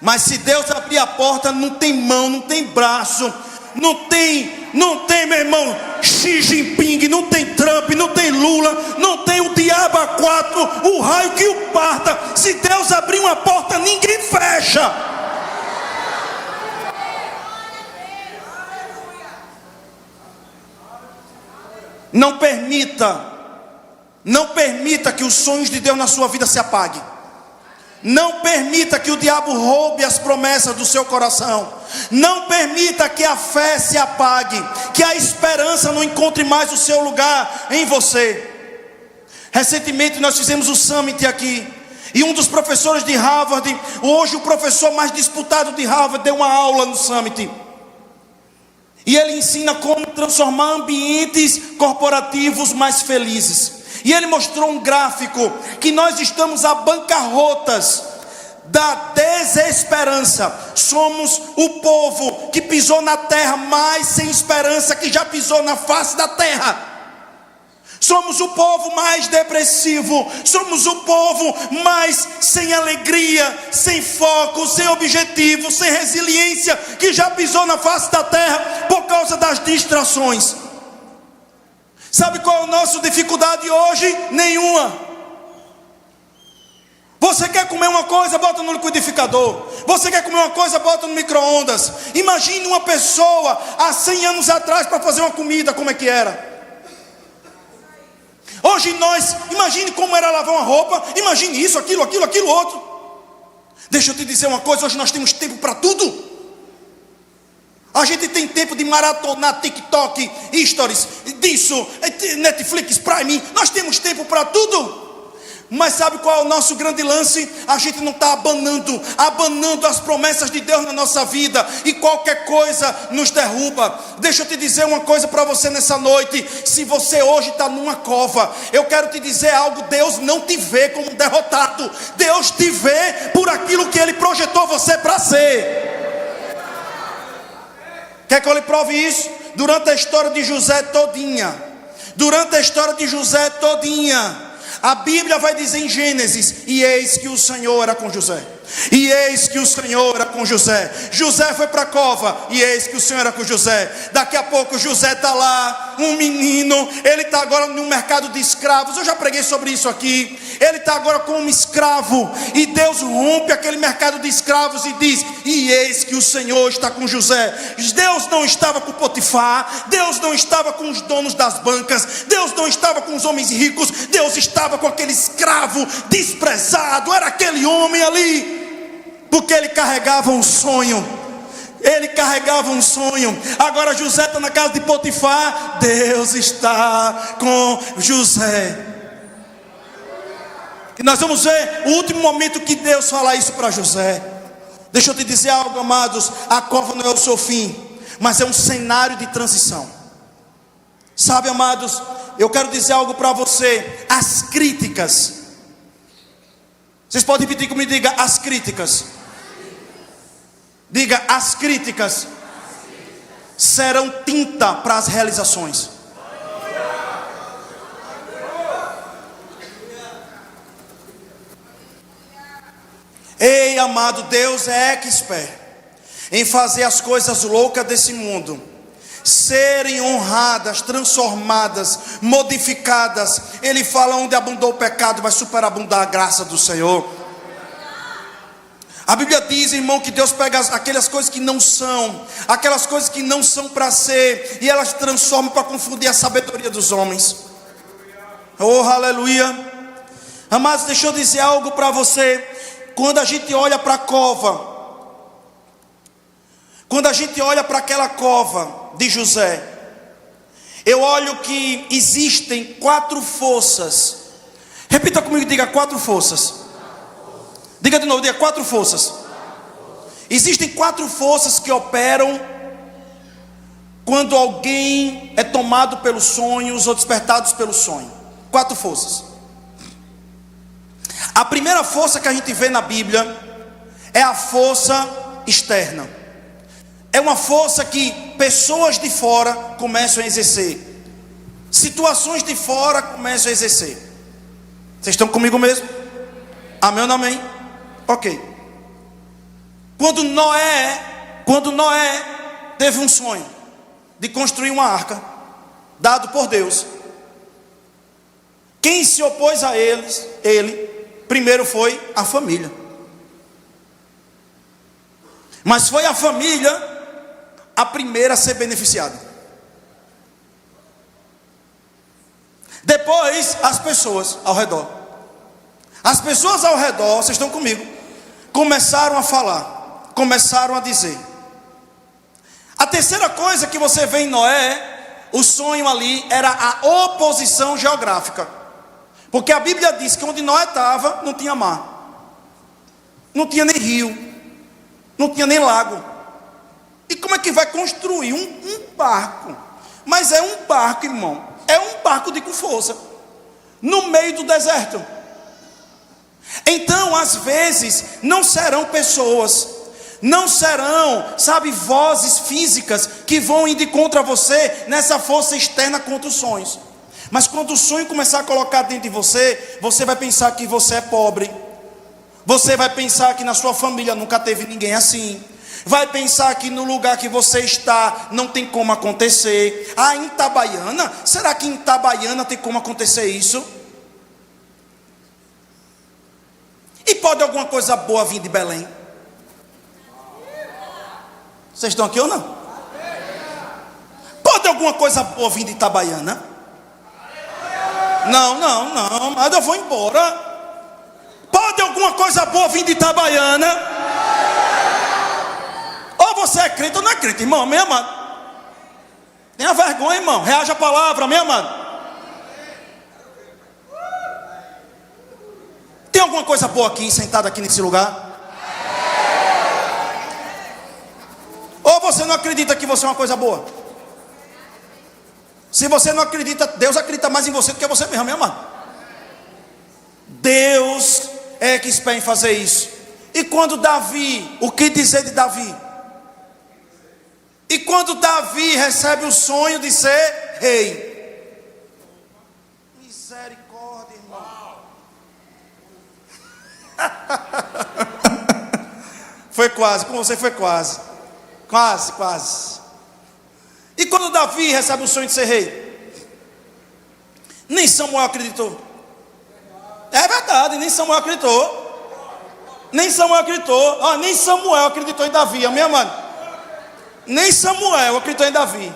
Mas se Deus abrir a porta, não tem mão, não tem braço, não tem, meu irmão, Xi Jinping, não tem Trump, não tem Lula, não tem o diabo a quatro, o raio que o parta. Se Deus abrir uma porta, ninguém fecha. Não permita que os sonhos de Deus na sua vida se apaguem. Não permita que o diabo roube as promessas do seu coração. Não permita que a fé se apague, que a esperança não encontre mais o seu lugar em você. Recentemente nós fizemos o Summit aqui, e um dos professores de Harvard, hoje o professor mais disputado de Harvard, deu uma aula no Summit. E ele ensina como transformar ambientes corporativos mais felizes. E ele mostrou um gráfico que nós estamos a bancarrotas da desesperança. Somos o povo que pisou na terra mais sem esperança que já pisou na face da terra. Somos o povo mais depressivo. Somos o povo mais sem alegria, sem foco, sem objetivo, sem resiliência que já pisou na face da terra por causa das distrações. Sabe qual é a nossa dificuldade hoje? Nenhuma. Você quer comer uma coisa, bota no liquidificador. Você quer comer uma coisa, bota no micro-ondas. Imagine uma pessoa há 100 anos atrás para fazer uma comida, como é que era? Hoje imagine como era lavar uma roupa. Imagine isso, aquilo outro. Deixa eu te dizer uma coisa, hoje nós temos tempo para tudo. A gente tem tempo de maratonar TikTok, Stories, disso, Netflix, Prime. Nós temos tempo para tudo. Mas sabe qual é o nosso grande lance? A gente não está abanando as promessas de Deus na nossa vida. E qualquer coisa nos derruba. Deixa eu te dizer uma coisa para você nessa noite. Se você hoje está numa cova, eu quero te dizer algo. Deus não te vê como derrotado. Deus te vê por aquilo que Ele projetou você para ser. Quer que eu lhe prove isso? Durante a história de José todinha, a Bíblia vai dizer em Gênesis: e eis que o Senhor era com José. E eis que o Senhor era com José. José foi para a cova, e eis que o Senhor era com José. Daqui a pouco José está lá, um menino. Ele está agora no mercado de escravos. Eu já preguei sobre isso aqui. Ele está agora como um escravo, e Deus rompe aquele mercado de escravos e diz: e eis que o Senhor está com José. Deus não estava com Potifar, Deus não estava com os donos das bancas, Deus não estava com os homens ricos, Deus estava com aquele escravo desprezado. Era aquele homem ali, porque ele carregava um sonho. Agora José está na casa de Potifar. Deus está com José. E nós vamos ver o último momento que Deus fala isso para José. Deixa eu te dizer algo, amados. A cova não é o seu fim, mas é um cenário de transição. Sabe, amados, eu quero dizer algo para você. As críticas, vocês podem repetir comigo? Diga: as críticas. Diga: as críticas serão tinta para as realizações. Ei, amado, Deus é expert em fazer as coisas loucas desse mundo serem honradas, transformadas, modificadas. Ele fala: onde abundou o pecado, vai superabundar a graça do Senhor. A Bíblia diz, irmão, que Deus pega aquelas coisas que não são, aquelas coisas que não são para ser, e elas transformam para confundir a sabedoria dos homens. Oh, aleluia. Amados, deixa eu dizer algo para você. Quando a gente olha para a cova, quando a gente olha para aquela cova de José, eu olho que existem 4 forças. Repita comigo, diga: 4 forças. Diga de novo, diga: 4 forças. Existem 4 forças que operam quando alguém é tomado pelos sonhos ou despertados pelo sonho. 4 forças. A primeira força que a gente vê na Bíblia é a força externa. É uma força que pessoas de fora começam a exercer, situações de fora começam a exercer. Vocês estão comigo mesmo? Amém ou não amém? Ok. Quando Noé teve um sonho de construir uma arca, dado por Deus. Quem se opôs a ele, primeiro foi a família. Mas foi a família a primeira a ser beneficiada. Depois, as pessoas ao redor. As pessoas ao redor, vocês estão comigo, começaram a falar, começaram a dizer. A terceira coisa que você vê em Noé, o sonho ali era a oposição geográfica. Porque a Bíblia diz que onde Noé estava, não tinha mar, não tinha nem rio, não tinha nem lago. E como é que vai construir um barco? Mas é um barco, irmão, é um barco de com força, no meio do deserto. Então, às vezes, não serão pessoas, não serão, vozes físicas que vão indo contra você nessa força externa contra os sonhos. Mas quando o sonho começar a colocar dentro de você, você vai pensar que você é pobre. Você vai pensar que na sua família nunca teve ninguém assim. Vai pensar que no lugar que você está não tem como acontecer. Em Itabaiana? Será que em Itabaiana tem como acontecer isso? E pode alguma coisa boa vir de Belém? Vocês estão aqui ou não? Pode alguma coisa boa vir de Itabaiana? Não, mas eu vou embora. Pode alguma coisa boa vir de Itabaiana? Ou você é crente ou não é crente, irmão, meu amado. Tenha vergonha, irmão, reaja a palavra, meu amado. Tem alguma coisa boa aqui, sentado aqui nesse lugar? Ou você não acredita que você é uma coisa boa? Se você não acredita, Deus acredita mais em você do que você mesmo, meu amado. Deus é que espera em fazer isso. E quando Davi, o que dizer de Davi? E quando Davi recebe o sonho de ser rei? Misericórdia, irmão. Foi quase, com você foi quase. Quase. E quando Davi recebe o sonho de ser rei? Nem Samuel acreditou. É verdade, nem Samuel acreditou. Nem Samuel acreditou. Nem Samuel acreditou em Davi, amém, amado? Nem Samuel acreditou em Davi.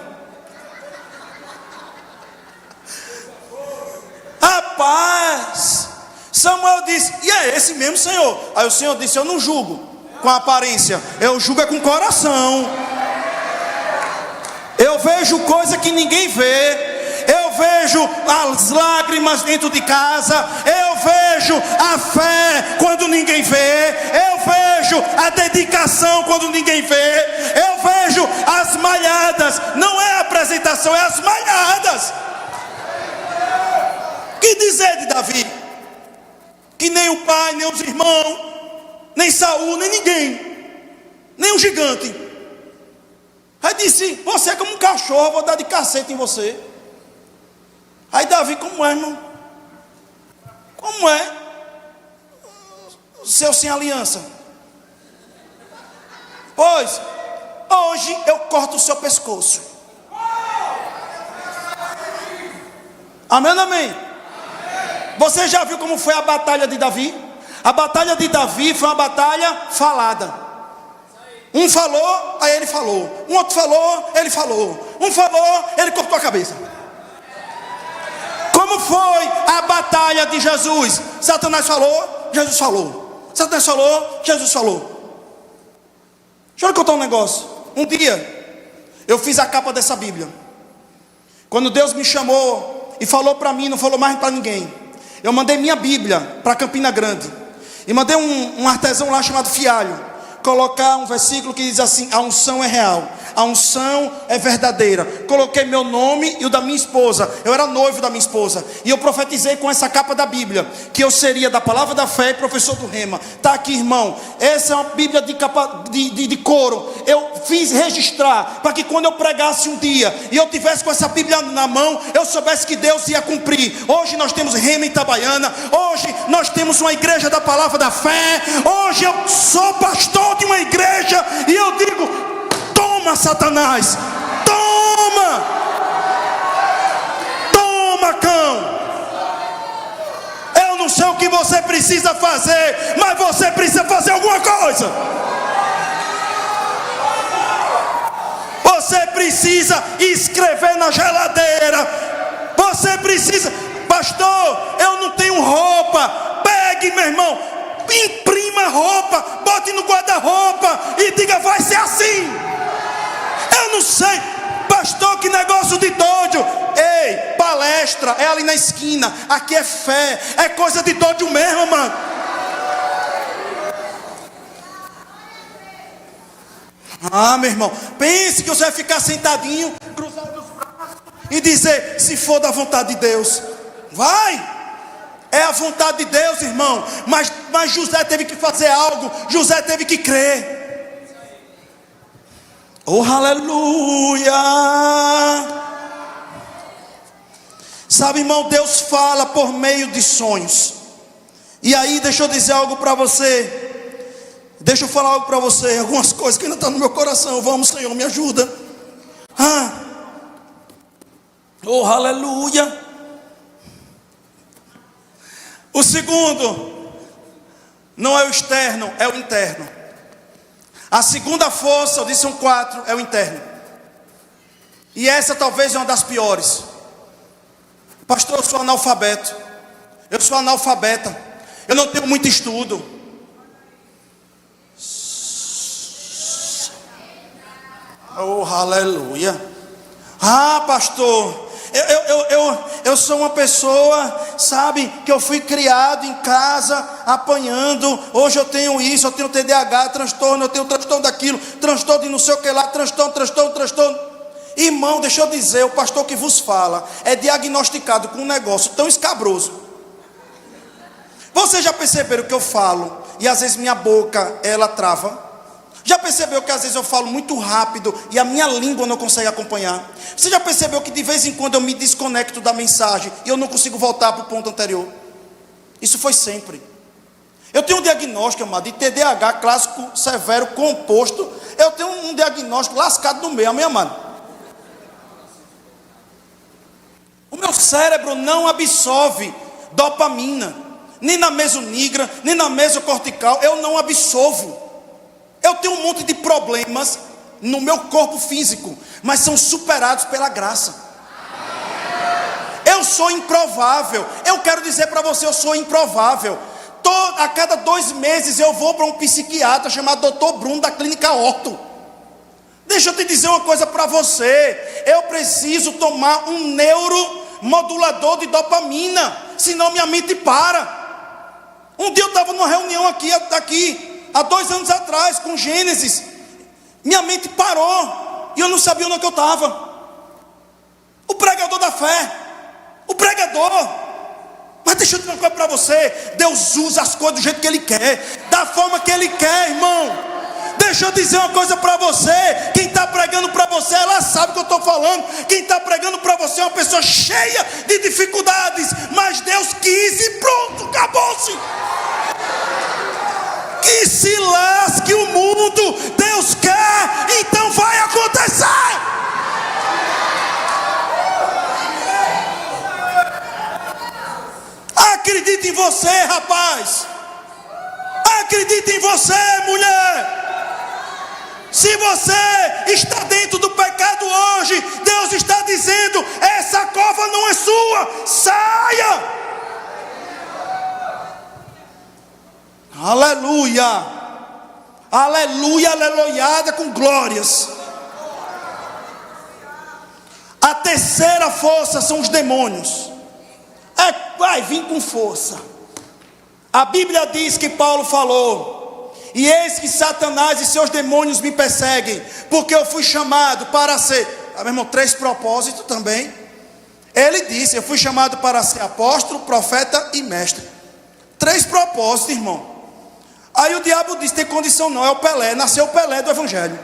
Rapaz, Samuel disse: e é esse mesmo, Senhor? Aí o Senhor disse: eu não julgo com a aparência, eu julgo é com o coração. Eu vejo coisa que ninguém vê. Eu vejo as lágrimas dentro de casa. Eu vejo a fé quando ninguém vê. Eu vejo a dedicação quando ninguém vê. Eu vejo as malhadas. Não é a apresentação, é as malhadas. Que dizer de Davi? Que nem o pai, nem os irmãos, nem Saul, nem ninguém, nem o gigante. Aí disse: você é como um cachorro, eu vou dar de cacete em você. Aí Davi: como é, irmão? Como é? O seu sem aliança. Pois, hoje eu corto o seu pescoço. Amém ou amém? Você já viu como foi a batalha de Davi? A batalha de Davi foi uma batalha falada. Um falou, aí ele falou. Um outro falou, ele falou. Um falou, ele cortou a cabeça. Como foi a batalha de Jesus? Satanás falou, Jesus falou. Satanás falou, Jesus falou. Deixa eu contar um negócio. Um dia, eu fiz a capa dessa Bíblia. Quando Deus me chamou e falou para mim, não falou mais para ninguém. Eu mandei minha Bíblia para Campina Grande. E mandei um artesão lá chamado Fialho colocar um versículo que diz assim: a unção é real, a unção é verdadeira. Coloquei meu nome e o da minha esposa. Eu era noivo da minha esposa. E eu profetizei com essa capa da Bíblia que eu seria da palavra da fé e professor do rema. Está aqui, irmão. Essa é uma Bíblia de couro. Eu fiz registrar para que quando eu pregasse um dia e eu tivesse com essa Bíblia na mão, eu soubesse que Deus ia cumprir. Hoje nós temos rema em Itabaiana. Hoje nós temos uma igreja da palavra da fé. Hoje eu sou pastor de uma igreja e eu digo: toma, Satanás, toma! sei o que você precisa fazer, mas você precisa fazer alguma coisa. Você precisa escrever na geladeira. Você precisa, pastor, eu não tenho roupa. Pegue, meu irmão, imprima roupa, bote no guarda-roupa e diga: vai ser assim. Eu não sei, pastor, que negócio de doido. Ei, palestra é ali na esquina. Aqui é fé, é coisa de doido mesmo, mano. Ah, meu irmão, pense que você vai ficar sentadinho, cruzado os braços e dizer: se for da vontade de Deus. Vai. É a vontade de Deus, irmão. Mas José teve que fazer algo. José teve que crer. Oh, aleluia. Sabe, irmão, Deus fala por meio de sonhos. E aí, deixa eu dizer algo para você. Deixa eu falar algo para você. Algumas coisas que ainda estão no meu coração. Vamos, Senhor, me ajuda. Oh, aleluia. O segundo não é o externo, é o interno. A segunda força, eu disse são 4, é o interno. E essa talvez é uma das piores. Pastor, eu sou analfabeto. Eu sou analfabeta. Eu não tenho muito estudo. Oh, aleluia. Ah, pastor, eu sou uma pessoa, sabe, que eu fui criado em casa, apanhando. Hoje eu tenho isso, eu tenho TDAH, transtorno, eu tenho transtorno daquilo, transtorno de não sei o que lá, transtorno. Irmão, deixa eu dizer, o pastor que vos fala é diagnosticado com um negócio tão escabroso. Vocês já perceberam que eu falo e às vezes minha boca, ela trava? Já percebeu que às vezes eu falo muito rápido e a minha língua não consegue acompanhar? Você já percebeu que de vez em quando eu me desconecto da mensagem e eu não consigo voltar para o ponto anterior? Isso foi sempre. Eu tenho um diagnóstico, amado, de TDAH clássico, severo, composto. Eu tenho um diagnóstico lascado no meio, amém, amado? O meu cérebro não absorve dopamina, nem na mesonigra, nem na mesocortical. Eu não absorvo. Eu tenho um monte de problemas no meu corpo físico, mas são superados pela graça. Eu sou improvável. Eu quero dizer para você, eu sou improvável. A cada 2 meses eu vou para um psiquiatra chamado Dr. Bruno da Clínica Orto. Deixa eu te dizer uma coisa para você. Eu preciso tomar um neuromodulador de dopamina, senão minha mente para. Um dia eu estava numa reunião aqui há 2 anos atrás, com Gênesis. Minha mente parou e eu não sabia onde é que eu estava. O pregador da fé, o pregador. Mas deixa eu dizer uma coisa para você: Deus usa as coisas do jeito que Ele quer, da forma que Ele quer, irmão. Deixa eu dizer uma coisa para você. Quem está pregando para você, ela sabe o que eu estou falando. Quem está pregando para você é uma pessoa cheia de dificuldades, mas Deus quis e pronto, acabou-se. Que se lasque o mundo, Deus quer, então vai acontecer. Acredite em você, rapaz. Acredite em você, mulher. Se você está dentro do pecado hoje, Deus está dizendo: essa cova não é sua, saia. Aleluia, aleluia, aleluiada com glórias. A terceira força são os demônios. Vai vir com força. A Bíblia diz que Paulo falou: e eis que Satanás e seus demônios me perseguem, porque eu fui chamado para ser, meu irmão, 3 propósitos também. Ele disse: eu fui chamado para ser apóstolo, profeta e mestre. 3 propósitos, irmão. Aí o diabo disse: tem condição não, é o Pelé, nasceu o Pelé do Evangelho.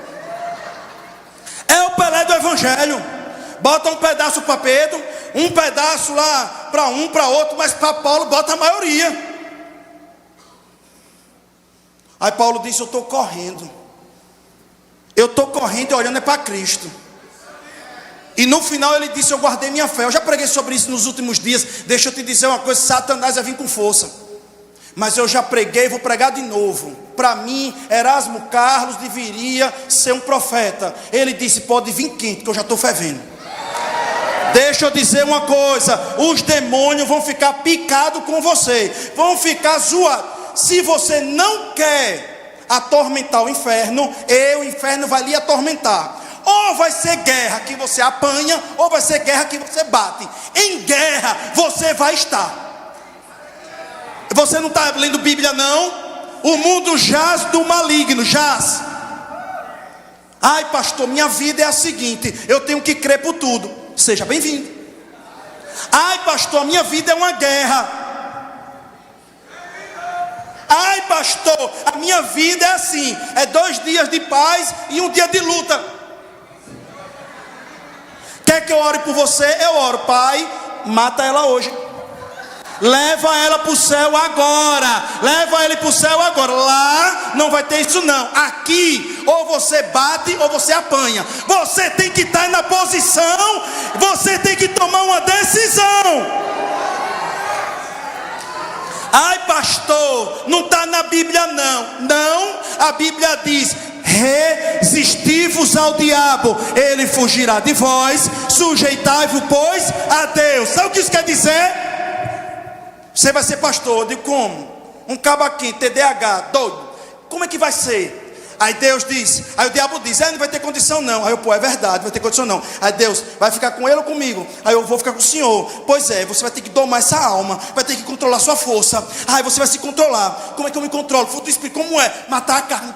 É o Pelé do Evangelho. Bota um pedaço para Pedro, um pedaço lá para um, para outro, mas para Paulo bota a maioria. Aí Paulo disse: eu estou correndo. Eu estou correndo e olhando é para Cristo. E no final ele disse: eu guardei minha fé. Eu já preguei sobre isso nos últimos dias. Deixa eu te dizer uma coisa: Satanás vai vir com força. Mas eu já preguei, vou pregar de novo. Para mim, Erasmo Carlos deveria ser um profeta. Ele disse: pode vir quente, que eu já estou fervendo. Deixa eu dizer uma coisa: os demônios vão ficar picados com você, vão ficar zoados. Se você não quer atormentar o inferno vai lhe atormentar. Ou vai ser guerra que você apanha, ou vai ser guerra que você bate. Em guerra você vai estar. Você não está lendo Bíblia não? O mundo jaz do maligno, jaz. Ai pastor, minha vida é a seguinte: eu tenho que crer por tudo. Seja bem-vindo. Ai pastor, minha vida é uma guerra. Ai pastor, a minha vida é assim: é 2 dias de paz e 1 dia de luta. Quer que eu ore por você? Eu oro. Pai, mata ela hoje. Leva ela para o céu agora. Leva ele para o céu agora. Lá não vai ter isso não. Aqui ou você bate ou você apanha. Você tem que estar na posição. Você tem que tomar uma decisão. Ai pastor, não está na Bíblia não. Não, a Bíblia diz: resistivos ao diabo, ele fugirá de vós. Sujeitai-vos, pois, a Deus. Sabe o que isso quer dizer? Você vai ser pastor. Eu digo: como? Um cabaquinho, TDAH, doido. Como é que vai ser? Aí Deus diz, aí o diabo diz: não vai ter condição não. Aí eu: pô, é verdade, vai ter condição não. Aí Deus: vai ficar com ele ou comigo? Aí eu: vou ficar com o Senhor. Pois é, você vai ter que domar essa alma, vai ter que controlar sua força. Aí você vai se controlar. Como é que eu me controlo? Fruto do Espírito, como é? Matar a carne.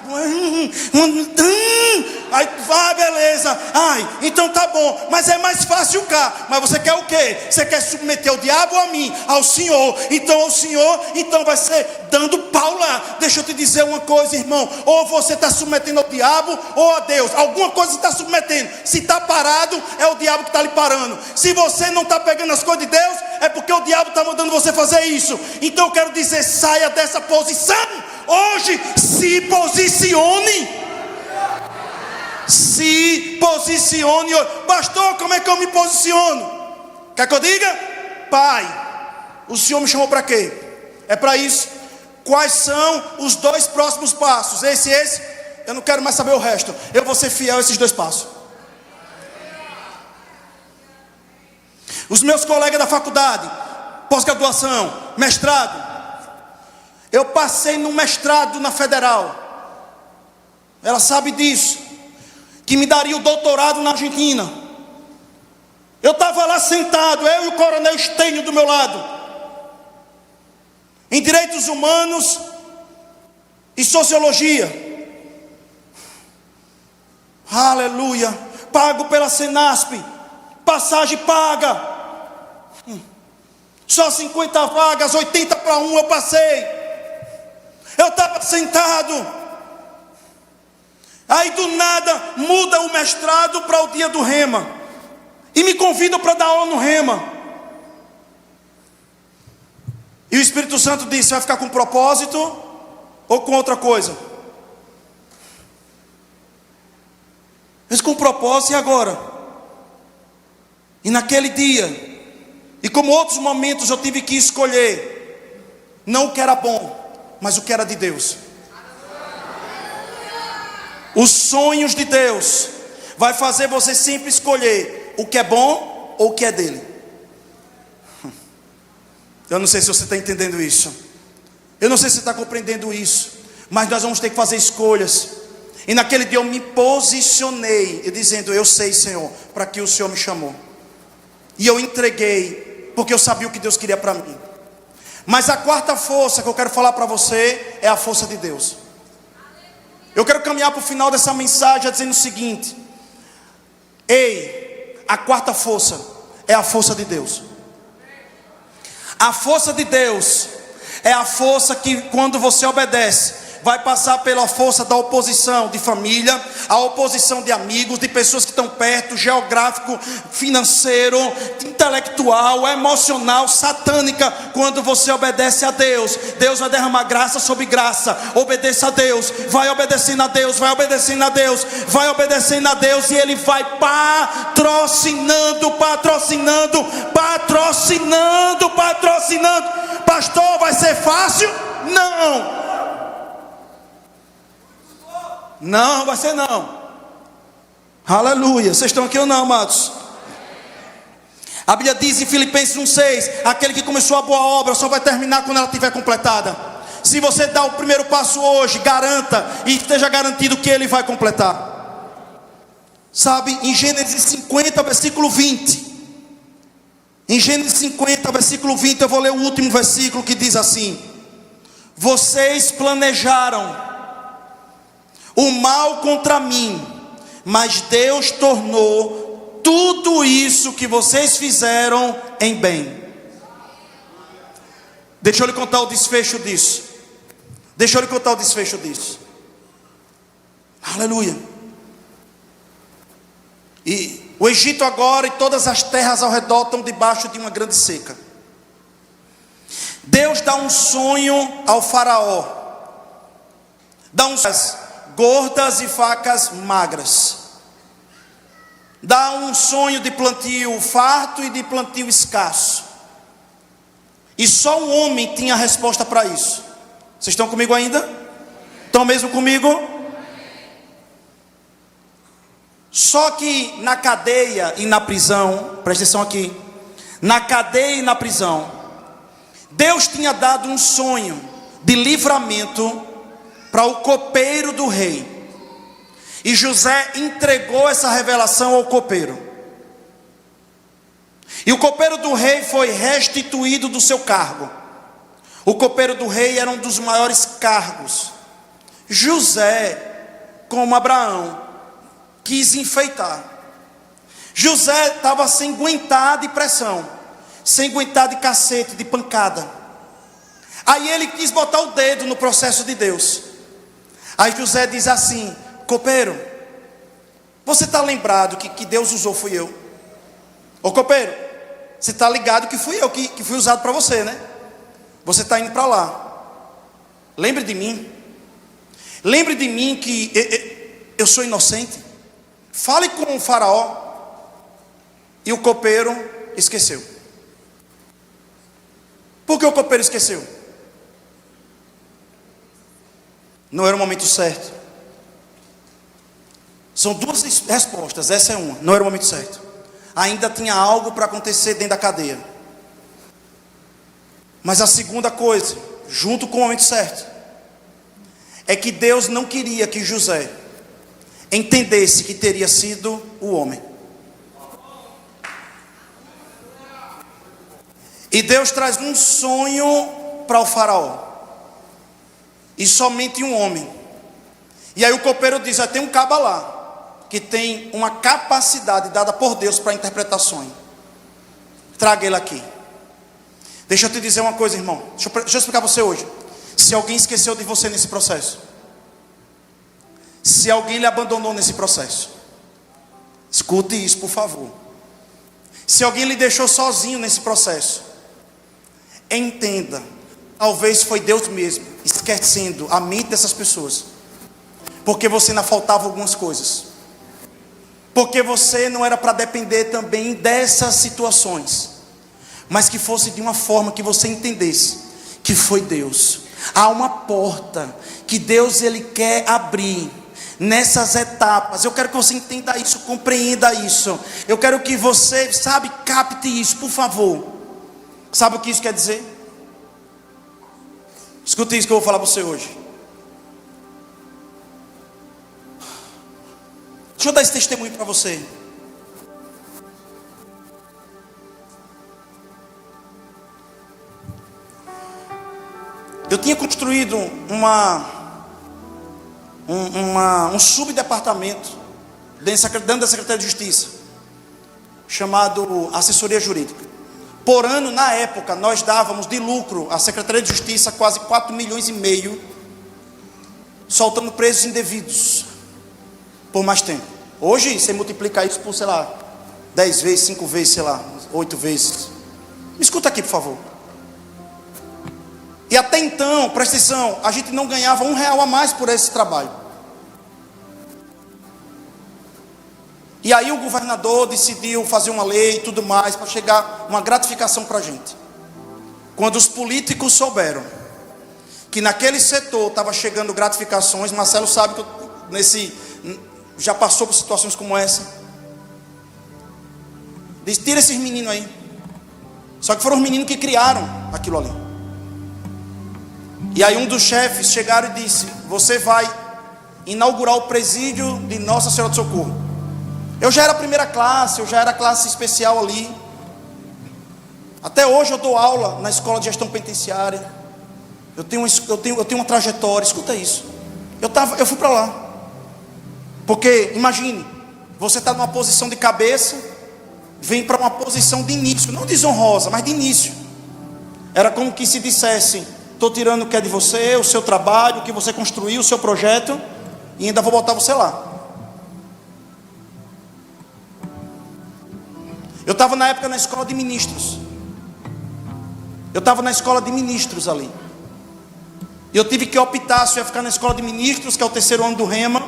Aí vai, beleza. Ai, então tá bom, mas é mais fácil cá. Mas você quer o quê? Você quer submeter o diabo ou a mim? Ao Senhor. Então ao Senhor, então vai ser dando pau lá. Deixa eu te dizer uma coisa, irmão: ou você está submetendo ao diabo ou a Deus. Alguma coisa você está submetendo. Se está parado, é o diabo que está lhe parando. Se você não está pegando as coisas de Deus, é porque o diabo está mandando você fazer isso. Então eu quero dizer: saia dessa posição hoje. Se posicione. Se posicione. Pastor, como é que eu me posiciono? Quer que eu diga? Pai, o Senhor me chamou para quê? É para isso. Quais são os 2 próximos passos? Esse. Eu não quero mais saber o resto. Eu vou ser fiel a esses 2 passos. Os meus colegas da faculdade, pós-graduação, mestrado. Eu passei no mestrado na Federal. Ela sabe disso. Que me daria o doutorado na Argentina. Eu estava lá sentado, eu e o coronel Estênio do meu lado, em direitos humanos e sociologia. Aleluia. Pago pela Senasp, passagem paga. Só 50 vagas, 80 para 1 eu passei. Eu estava sentado. Aí do nada muda o mestrado para o dia do Rema. E me convidam para dar aula no Rema. E o Espírito Santo disse: vai ficar com propósito ou com outra coisa? Mas com propósito, e agora? E naquele dia, e como outros momentos, eu tive que escolher não o que era bom, mas o que era de Deus. Os sonhos de Deus vai fazer você sempre escolher o que é bom ou o que é dele. Eu não sei se você está entendendo isso. Eu não sei se você está compreendendo isso. Mas nós vamos ter que fazer escolhas. E naquele dia eu me posicionei, dizendo: eu sei, Senhor, para que o Senhor me chamou. E eu entreguei, porque eu sabia o que Deus queria para mim. Mas a 4ª força que eu quero falar para você é a força de Deus. Eu quero caminhar para o final dessa mensagem dizendo o seguinte: ei, a 4ª força é a força de Deus. A força de Deus é a força que, quando você obedece, vai passar pela força da oposição de família, a oposição de amigos, de pessoas que estão perto, geográfico, financeiro, intelectual, emocional, satânica. Quando você obedece a Deus, Deus vai derramar graça sobre graça. Obedeça a Deus, vai obedecendo a Deus, vai obedecendo a Deus, vai obedecendo a Deus, e Ele vai patrocinando. Pastor, vai ser fácil? Não vai ser não. Aleluia. Vocês estão aqui ou não, amados? A Bíblia diz em Filipenses 1,6: aquele que começou a boa obra só vai terminar quando ela estiver completada. Se você dá o primeiro passo hoje, garanta e esteja garantido que Ele vai completar. Sabe, em Gênesis 50, versículo 20. Em Gênesis 50, versículo 20, eu vou ler o último versículo, que diz assim: vocês planejaram o mal contra mim, mas Deus tornou tudo isso que vocês fizeram em bem. Deixa eu lhe contar o desfecho disso. Aleluia. E o Egito agora e todas as terras ao redor estão debaixo de uma grande seca. Deus dá um sonho ao faraó. Dá facas gordas e facas magras. Dá um sonho de plantio farto e de plantio escasso. E só um homem tinha a resposta para isso. Vocês estão comigo ainda? Estão mesmo comigo? Só que na cadeia e na prisão, presta atenção aqui, na cadeia e na prisão, Deus tinha dado um sonho de livramento para o copeiro do rei. E José entregou essa revelação ao copeiro. E o copeiro do rei foi restituído do seu cargo. O copeiro do rei era um dos maiores cargos. José, como Abraão, quis enfeitar. José estava sem aguentar de pressão, sem aguentar de cacete, de pancada. Aí ele quis botar o dedo no processo de Deus. Aí José diz assim: copeiro, você está lembrado que Deus usou fui eu? Ô copeiro, você está ligado que fui eu que fui usado para você, né? Você está indo para lá. Lembre de mim. Lembre de mim que eu sou inocente. Fale com o faraó. E o copeiro esqueceu. Por que o copeiro esqueceu? Não era o momento certo. São duas respostas, essa é uma. Não era o momento certo. Ainda tinha algo para acontecer dentro da cadeia. Mas a segunda coisa, junto com o momento certo, é que Deus não queria que José entendesse que teria sido o homem. E Deus traz um sonho para o faraó. E somente um homem. E aí o copeiro diz: tem um caba lá, que tem uma capacidade dada por Deus para interpretar sonho. Traga ele aqui. Deixa eu te dizer uma coisa, irmão. Deixa eu explicar para você hoje. Se alguém esqueceu de você nesse processo, se alguém lhe abandonou nesse processo, escute isso, por favor. Se alguém lhe deixou sozinho nesse processo, entenda, talvez foi Deus mesmo esquecendo a mente dessas pessoas, porque você ainda faltava algumas coisas, porque você não era para depender também dessas situações, mas que fosse de uma forma que você entendesse que foi Deus. Há uma porta que Deus ele quer abrir nessas etapas. Eu quero que você entenda isso, compreenda isso. Eu quero que você, capte isso, por favor. Sabe o que isso quer dizer? Escute isso que eu vou falar para você hoje. Deixa eu dar esse testemunho para você. Eu tinha construído um subdepartamento dentro da Secretaria de Justiça, chamado Assessoria Jurídica. Por ano, na época, nós dávamos de lucro à Secretaria de Justiça quase 4,5 milhões soltando presos indevidos por mais tempo. Hoje você multiplica isso por, sei lá, 10 vezes, 5 vezes, sei lá, 8 vezes. Me escuta aqui, por favor. E até então, presta atenção, a gente não ganhava R$1 a mais por esse trabalho. E aí o governador decidiu fazer uma lei e tudo mais, para chegar uma gratificação para a gente. Quando os políticos souberam que naquele setor estava chegando gratificações, Marcelo sabe que já passou por situações como essa. Diz, tira esses meninos aí. Só que foram os meninos que criaram aquilo ali. E aí um dos chefes chegaram e disse, você vai inaugurar o presídio de Nossa Senhora do Socorro. Eu já era primeira classe, eu já era classe especial ali. Até hoje eu dou aula na escola de gestão penitenciária. Eu tenho uma trajetória, escuta isso. Eu fui para lá. Porque, imagine, você está numa posição de cabeça, vem para uma posição de início, não desonrosa, mas de início. Era como que se dissesse, estou tirando o que é de você, o seu trabalho, o que você construiu, o seu projeto, e ainda vou botar você lá. Eu estava na época na escola de ministros. Eu estava na escola de ministros ali. E eu tive que optar se eu ia ficar na escola de ministros, que é o 3º ano do Rema,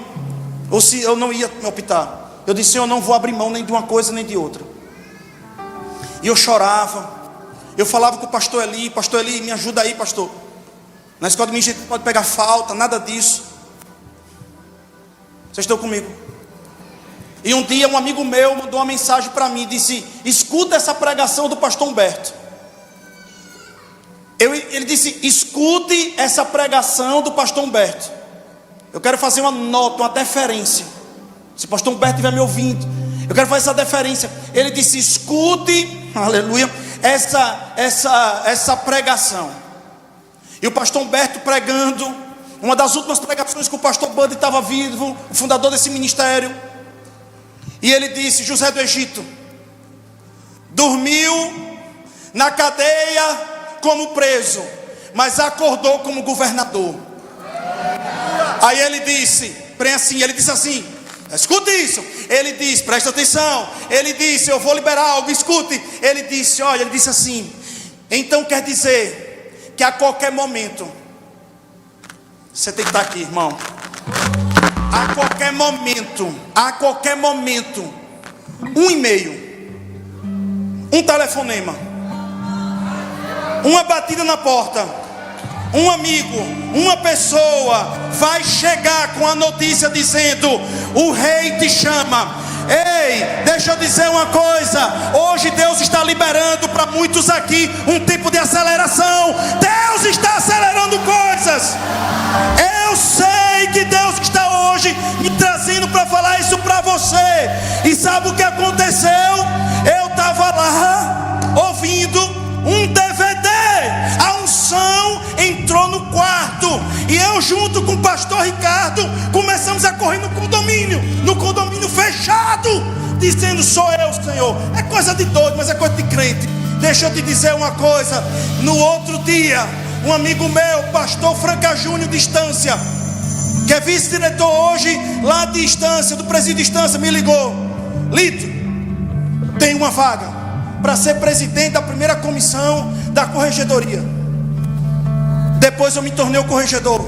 ou se eu não ia optar. Eu disse, eu não vou abrir mão nem de uma coisa nem de outra. E eu chorava. Eu falava com o pastor Eli, me ajuda aí, pastor. Na escola de ministros não pode pegar falta, nada disso. Vocês estão comigo? E um dia um amigo meu mandou uma mensagem para mim, disse, escuta essa pregação do pastor Humberto. Ele disse, escute essa pregação do pastor Humberto. Eu quero fazer uma nota, uma deferência. Se o pastor Humberto estiver me ouvindo, eu quero fazer essa deferência. Ele disse, escute, aleluia, essa pregação. E o pastor Humberto pregando, uma das últimas pregações que o pastor Buddy estava vivo, o fundador desse ministério. E ele disse, José do Egito dormiu na cadeia como preso, mas acordou como governador. Aí ele disse assim, escute isso. Ele disse, presta atenção. Ele disse, eu vou liberar algo, escute. Ele disse assim, então quer dizer que a qualquer momento, você tem que estar aqui, irmão. A qualquer momento, um e-mail, um telefonema, uma batida na porta, um amigo, uma pessoa vai chegar com a notícia dizendo, o rei te chama. Ei, deixa eu dizer uma coisa, hoje Deus está liberando para muitos aqui um tipo de aceleração. Deus está acelerando coisas. Eu sei que Deus está hoje me trazendo para falar isso para você. E sabe o que aconteceu? Eu estava lá ouvindo um DVD. A unção entrou no quarto e eu junto com o pastor Ricardo começamos a correr no condomínio fechado, dizendo, sou eu, Senhor. É coisa de doido, mas é coisa de crente. Deixa eu te dizer uma coisa. No outro dia, um amigo meu, pastor Franca Júnior de Estância, que é vice-diretor hoje lá de Estância, do presídio de Estância, me ligou. Lito, tem uma vaga para ser presidente da primeira comissão da corregedoria. Depois eu me tornei o corregedor.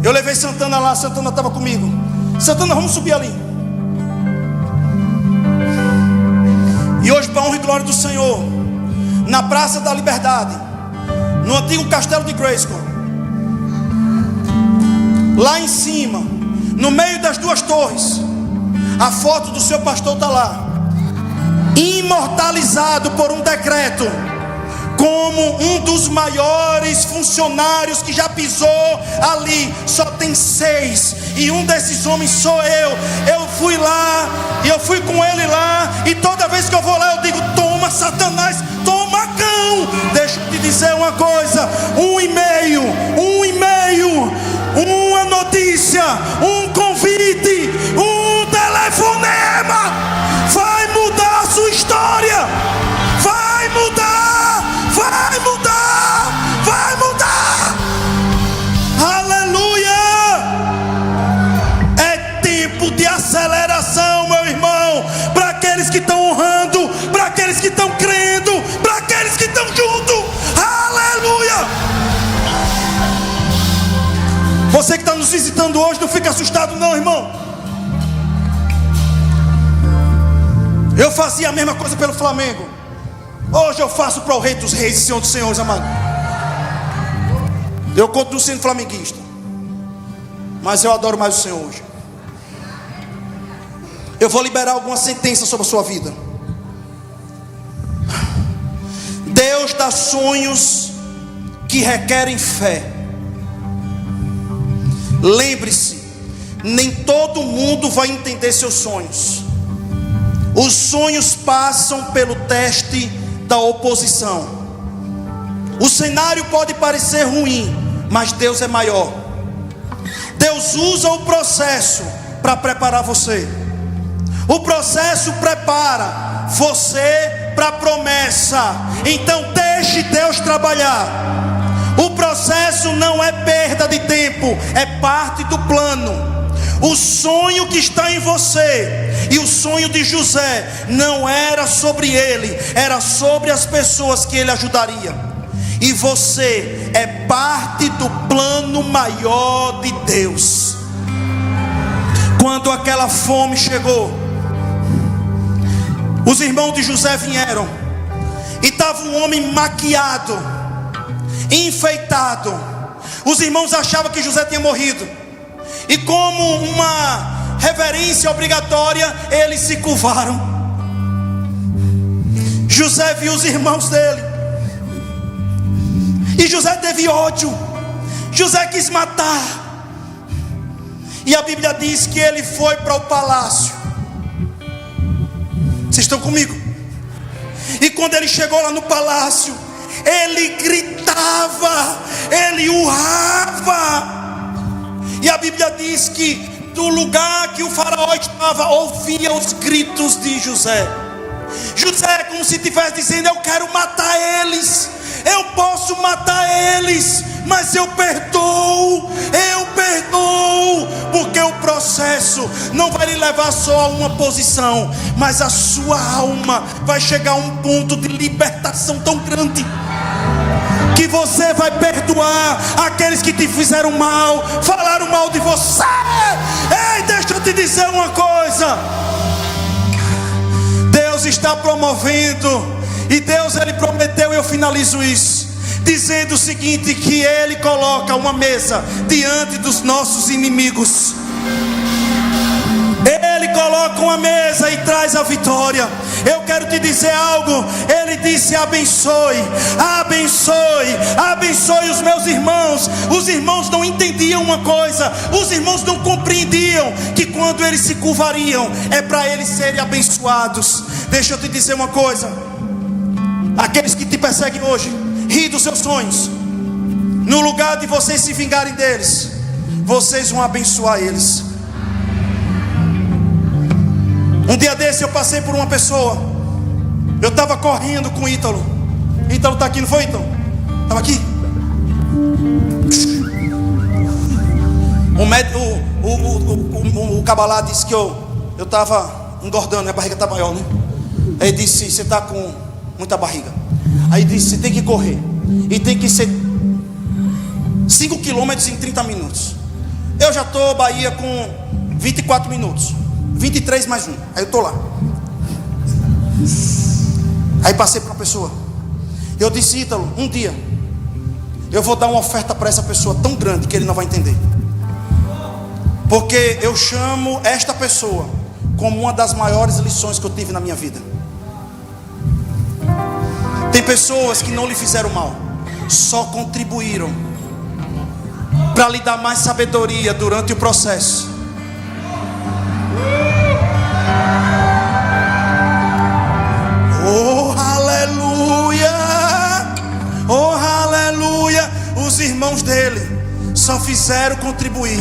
Eu levei Santana lá, Santana estava comigo. Santana, vamos subir ali. E hoje, para a honra e glória do Senhor, na Praça da Liberdade, no antigo castelo de Grayskull, lá em cima, no meio das duas torres, a foto do seu pastor está lá, imortalizado por um decreto, como um dos maiores funcionários que já pisou ali. Só tem 6, e um desses homens sou eu. Eu fui lá, e eu fui com ele lá, e toda vez que eu vou lá eu digo, toma Satanás, toma cão. Deixa eu te dizer uma coisa, um e-mail, uma notícia, um convite, um telefonema vai mudar a sua história. Vai mudar. Aleluia. estão crendo, para aqueles que estão juntos. Aleluia! Você que está nos visitando hoje, não fica assustado não, irmão. Eu fazia a mesma coisa pelo Flamengo. Hoje eu faço para o Rei dos Reis e Senhor dos Senhores, amado. Eu continuo sendo flamenguista, mas eu adoro mais o Senhor hoje. Eu vou liberar alguma sentença sobre a sua vida. Deus dá sonhos que requerem fé. Lembre-se, nem todo mundo vai entender seus sonhos. Os sonhos passam pelo teste da oposição. O cenário pode parecer ruim, mas Deus é maior. Deus usa o processo para preparar você. O processo prepara você para a promessa. Então deixe Deus trabalhar. O processo não é perda de tempo, é parte do plano. O sonho que está em você e o sonho de José não era sobre ele, era sobre as pessoas que ele ajudaria. E você é parte do plano maior de Deus. Quando aquela fome chegou, os irmãos de José vieram e estava um homem maquiado, enfeitado. Os irmãos achavam que José tinha morrido. E como uma reverência obrigatória, eles se curvaram. José viu os irmãos dele, e José teve ódio. José quis matar. E a Bíblia diz que ele foi para o palácio. Vocês estão comigo? E quando ele chegou lá no palácio, ele gritava, ele urrava. E a Bíblia diz que do lugar que o faraó estava, ouvia os gritos de José. José é como se estivesse dizendo: eu quero matar eles, eu posso matar eles, mas eu perdoo, porque o processo não vai lhe levar só a uma posição, mas a sua alma vai chegar a um ponto de libertação tão grande, que você vai perdoar aqueles que te fizeram mal, falaram mal de você. Ei, deixa eu te dizer uma coisa. Deus está promovendo, e Deus, Ele prometeu, e eu finalizo isso, dizendo o seguinte: que Ele coloca uma mesa diante dos nossos inimigos. Ele coloca uma mesa e traz a vitória. Eu quero te dizer algo. Ele disse: abençoe, abençoe, abençoe os meus irmãos. Os irmãos não entendiam uma coisa, os irmãos não compreendiam que quando eles se curvariam, é para eles serem abençoados. Deixa eu te dizer uma coisa: aqueles que te perseguem hoje, ri dos seus sonhos. No lugar de vocês se vingarem deles, vocês vão abençoar eles. Um dia desse eu passei por uma pessoa. Eu estava correndo com o Ítalo. Ítalo está aqui, não foi, Ítalo? Estava aqui. O cabalá disse que eu estava engordando, minha barriga está maior, né? Aí disse: você está com muita barriga. Aí disse: você tem que correr, e tem que ser 5 quilômetros em 30 minutos. Eu já estou Bahia com 24 minutos, 23 mais 1. Aí eu estou lá. Aí passei para uma pessoa. Eu disse: Ítalo, um dia eu vou dar uma oferta para essa pessoa tão grande que ele não vai entender, porque eu chamo esta pessoa como uma das maiores lições que eu tive na minha vida. Tem pessoas que não lhe fizeram mal, só contribuíram para lhe dar mais sabedoria durante o processo. Oh, aleluia! Oh, aleluia! Os irmãos dele só fizeram contribuir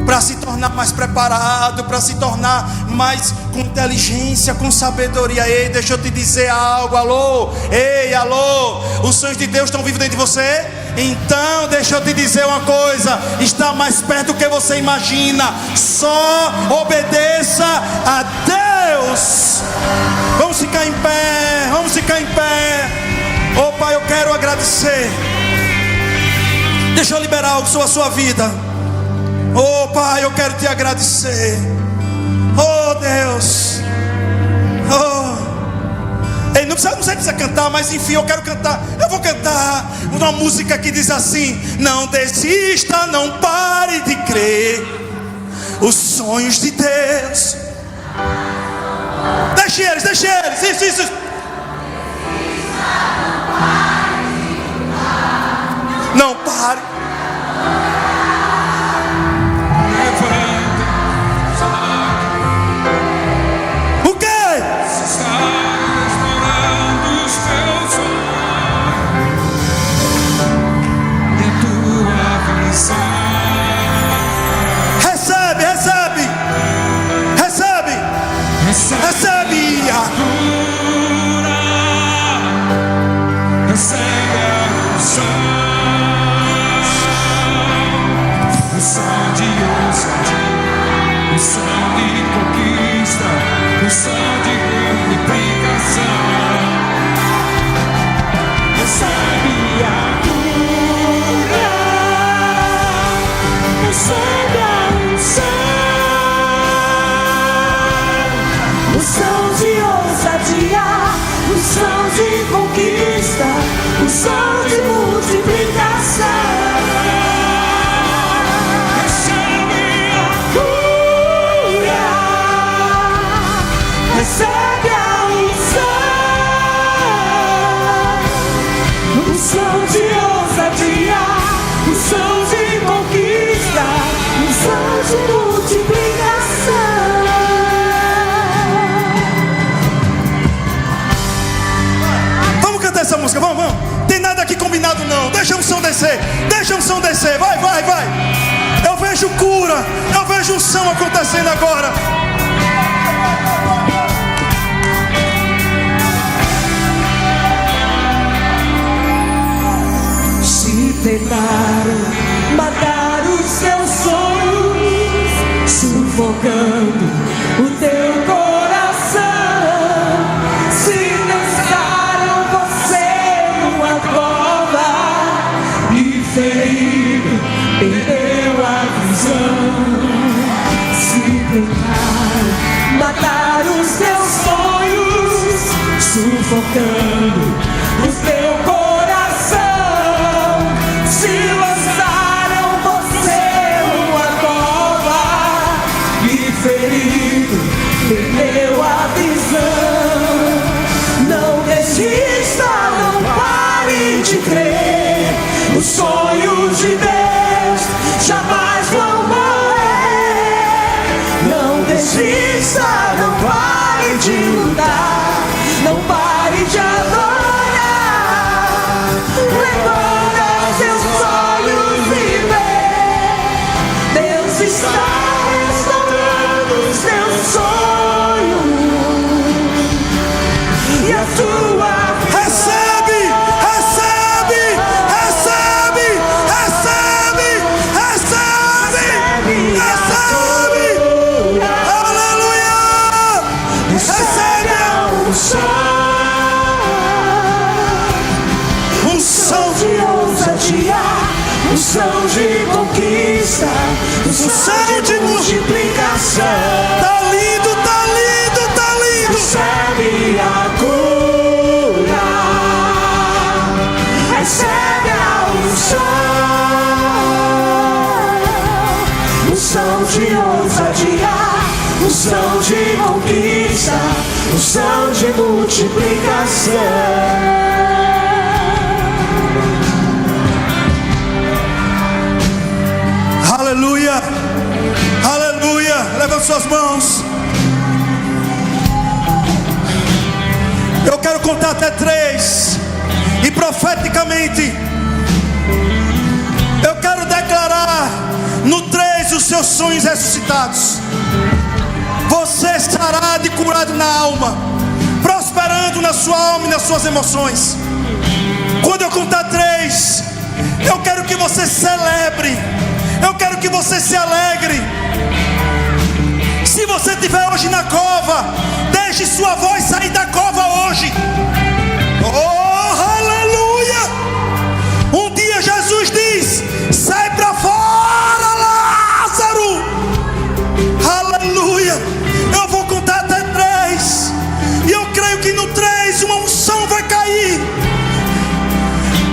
para se tornar mais preparado, para se tornar mais com inteligência, com sabedoria. Ei, deixa eu te dizer algo. Alô, ei, alô, os sonhos de Deus estão vivos dentro de você? Então deixa eu te dizer uma coisa: está mais perto do que você imagina. Só obedeça a Deus. Deus. Vamos ficar em pé, vamos ficar em pé. Oh Pai, eu quero agradecer. Deixa eu liberar algo sobre a sua vida. Oh Pai, eu quero te agradecer. Oh Deus. Ei, não precisa cantar, mas enfim, eu quero cantar. Eu vou cantar uma música que diz assim: não desista, não pare de crer. Os sonhos de Deus. Deixe eles, isso. Não pare. O quê? Recebe a cura, recebe a unção de ousadia, unção de conquista, unção de multiplicação. Recebe a cura, recebe a unção de ousadia, unção de conquista, unção de multiplicação. Recebe a cura, recebe a unção de ousadia, unção de conquista, unção de multiplicação. Essa música, vamos. Tem nada aqui combinado não. Deixa o som descer. Vai. Eu vejo cura. Eu vejo o som acontecendo agora. Se tentaram matar os teus sonhos, sufocando o teu coração, se lançaram numa cova e ferido, perdeu a visão. Se tentaram matar os teus sonhos, sufocando o teu coração, se lançaram você numa cova e ferido, perdeu a visão. Não desista, não pare de crer. Os sonhos de Deus jamais vão morrer. Não desista, não pare de lutar, não pare de adorar. Levanta seus olhos e vê, Deus está restaurando os teus sonhos e a tua. Unção de conquista, unção de multiplicação. Tá lindo. Recebe a cura, recebe a unção de ousadia, unção de conquista, unção de multiplicação. Aleluia. Levanta suas mãos. Eu quero contar até 3. E profeticamente eu quero declarar no 3 os seus sonhos ressuscitados. Você estará de curado na alma, prosperando na sua alma e nas suas emoções. Quando eu contar 3, eu quero que você celebre. Eu quero que você se alegre. Se você estiver hoje na cova, deixe sua voz sair da cova hoje. Oh, aleluia! Um dia Jesus diz: sai para fora, Lázaro. Aleluia! Eu vou contar até 3, e eu creio que no 3 uma unção vai cair.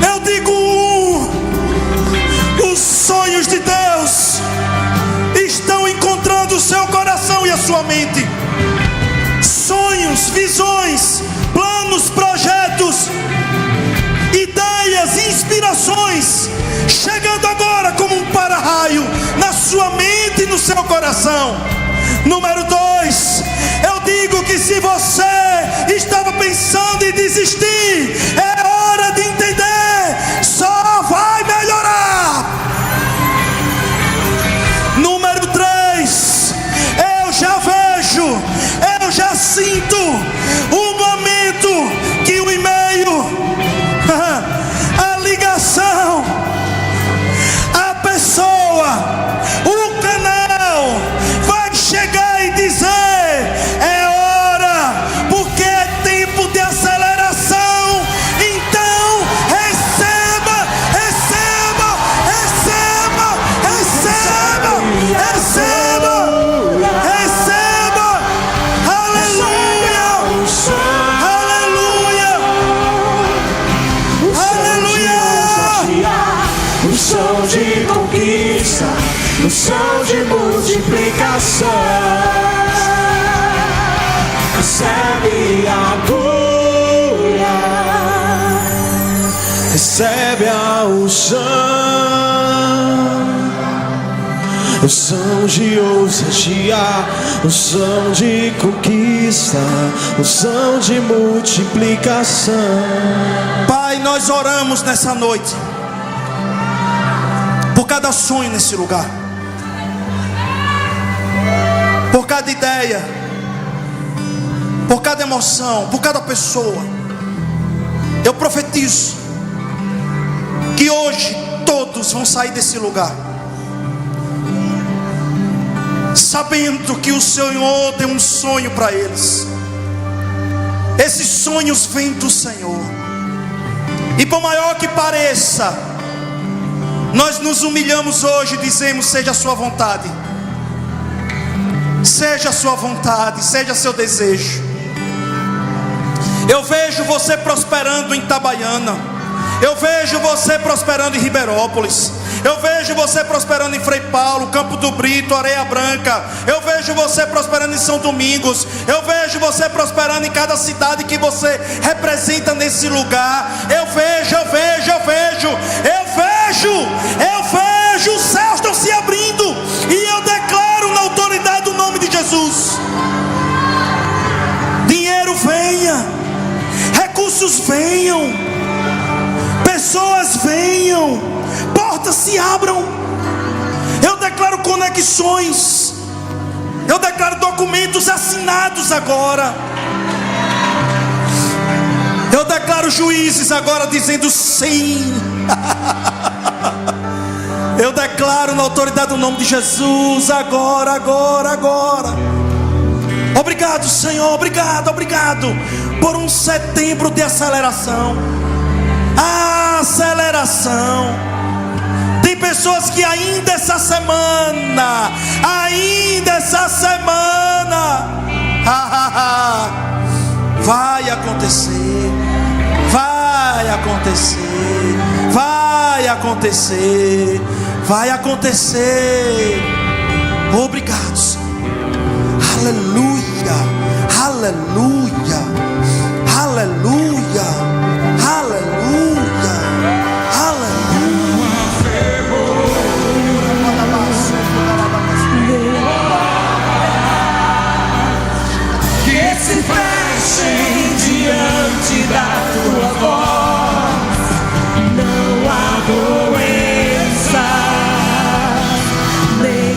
Eu digo 1: os sonhos de Deus estão encontrando o seu coração e a sua mente. Sonhos, visões, planos, projetos, ideias, inspirações, chegando agora como um para-raio na sua mente e no seu coração. Número 2, eu digo que se você estava pensando em desistir, é hora de entender, só vai melhorar. Número 3, eu já vejo, eu já sinto o momento que o e-mail, a ligação, a pessoa, o canal vai chegar e dizer: é hora, porque é tempo de aceleração. Então receba, receba, receba, receba, receba, receba. Aleluia, aleluia, aleluia. O som de conquista, o som de multiplicação. Recebe a cura, recebe a unção. O som de ousadia, o som de conquista, o som de multiplicação. Pai, nós oramos nessa noite por cada sonho nesse lugar, por cada ideia, por cada emoção, por cada pessoa. Eu profetizo que hoje todos vão sair desse lugar sabendo que o Senhor tem um sonho para eles. Esses sonhos vêm do Senhor, e por maior que pareça, nós nos humilhamos hoje e dizemos: seja a sua vontade, seja a sua vontade, seja seu desejo. Eu vejo você prosperando em Itabaiana, eu vejo você prosperando em Ribeirópolis, eu vejo você prosperando em Frei Paulo, Campo do Brito, Areia Branca. Eu vejo você prosperando em São Domingos. Eu vejo você prosperando em cada cidade que você representa nesse lugar. Eu vejo os céus estão se abrindo, e eu declaro na autoridade do nome de Jesus: dinheiro venha, recursos venham, pessoas venham, portas se abram. Eu declaro conexões, eu declaro documentos assinados agora. Eu declaro juízes agora dizendo sim. Eu declaro na autoridade do nome de Jesus agora. Obrigado, Senhor, obrigado por um setembro de aceleração. Aceleração. Tem pessoas que ainda essa semana vai acontecer. Obrigado, Senhor. Aleluia, aleluia, aleluia, aleluia, aleluia. Que se fechem diante da tua voz, não há doença, nem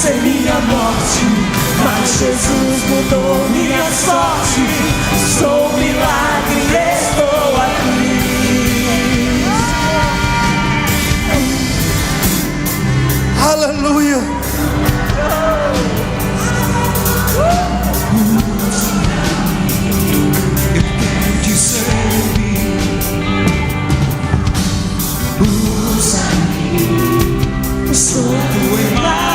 em minha morte, mas Jesus mudou minha sorte. Sou um milagre, estou aqui. Aleluia. Eu quero te servir. Usa-me, sou tua imagem.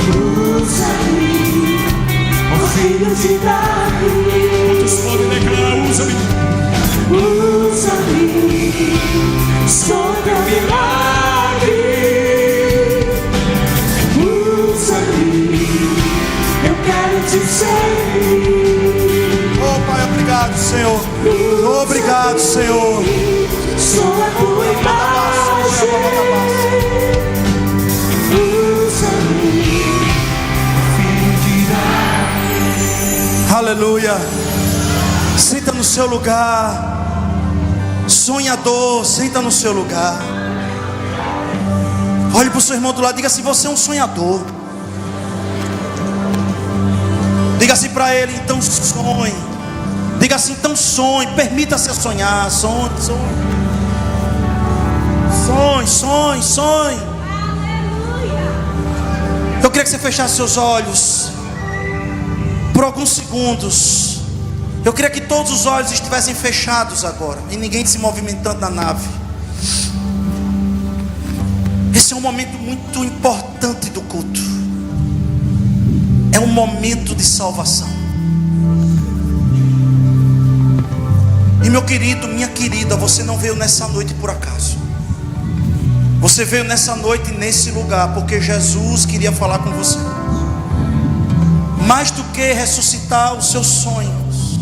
Usa-me, ó filho de Davi. Todos podem declarar: usa-me. Usa-me, sou teu milagre. Usa-me, eu quero te servir. Oh Pai, obrigado, Senhor. Obrigado, Senhor. Sou a tua imagem. Usa-me, filho de Davi. Aleluia. Senta no seu lugar. Sonhador, senta no seu lugar. Olhe para o seu irmão do lado, diga assim: você é um sonhador. Diga assim para ele: então sonhe. Diga assim: então sonhe, permita-se sonhar. Sonhe, sonhe. Sonhe, sonhe, sonhe. Eu queria que você fechasse seus olhos por alguns segundos. Eu queria que todos os olhos estivessem fechados agora e ninguém se movimentando na nave. Esse é um momento muito importante do culto. É um momento de salvação. E meu querido, minha querida, você não veio nessa noite por acaso. Você veio nessa noite nesse lugar porque Jesus queria falar com você. Mais do que ressuscitar os seus sonhos,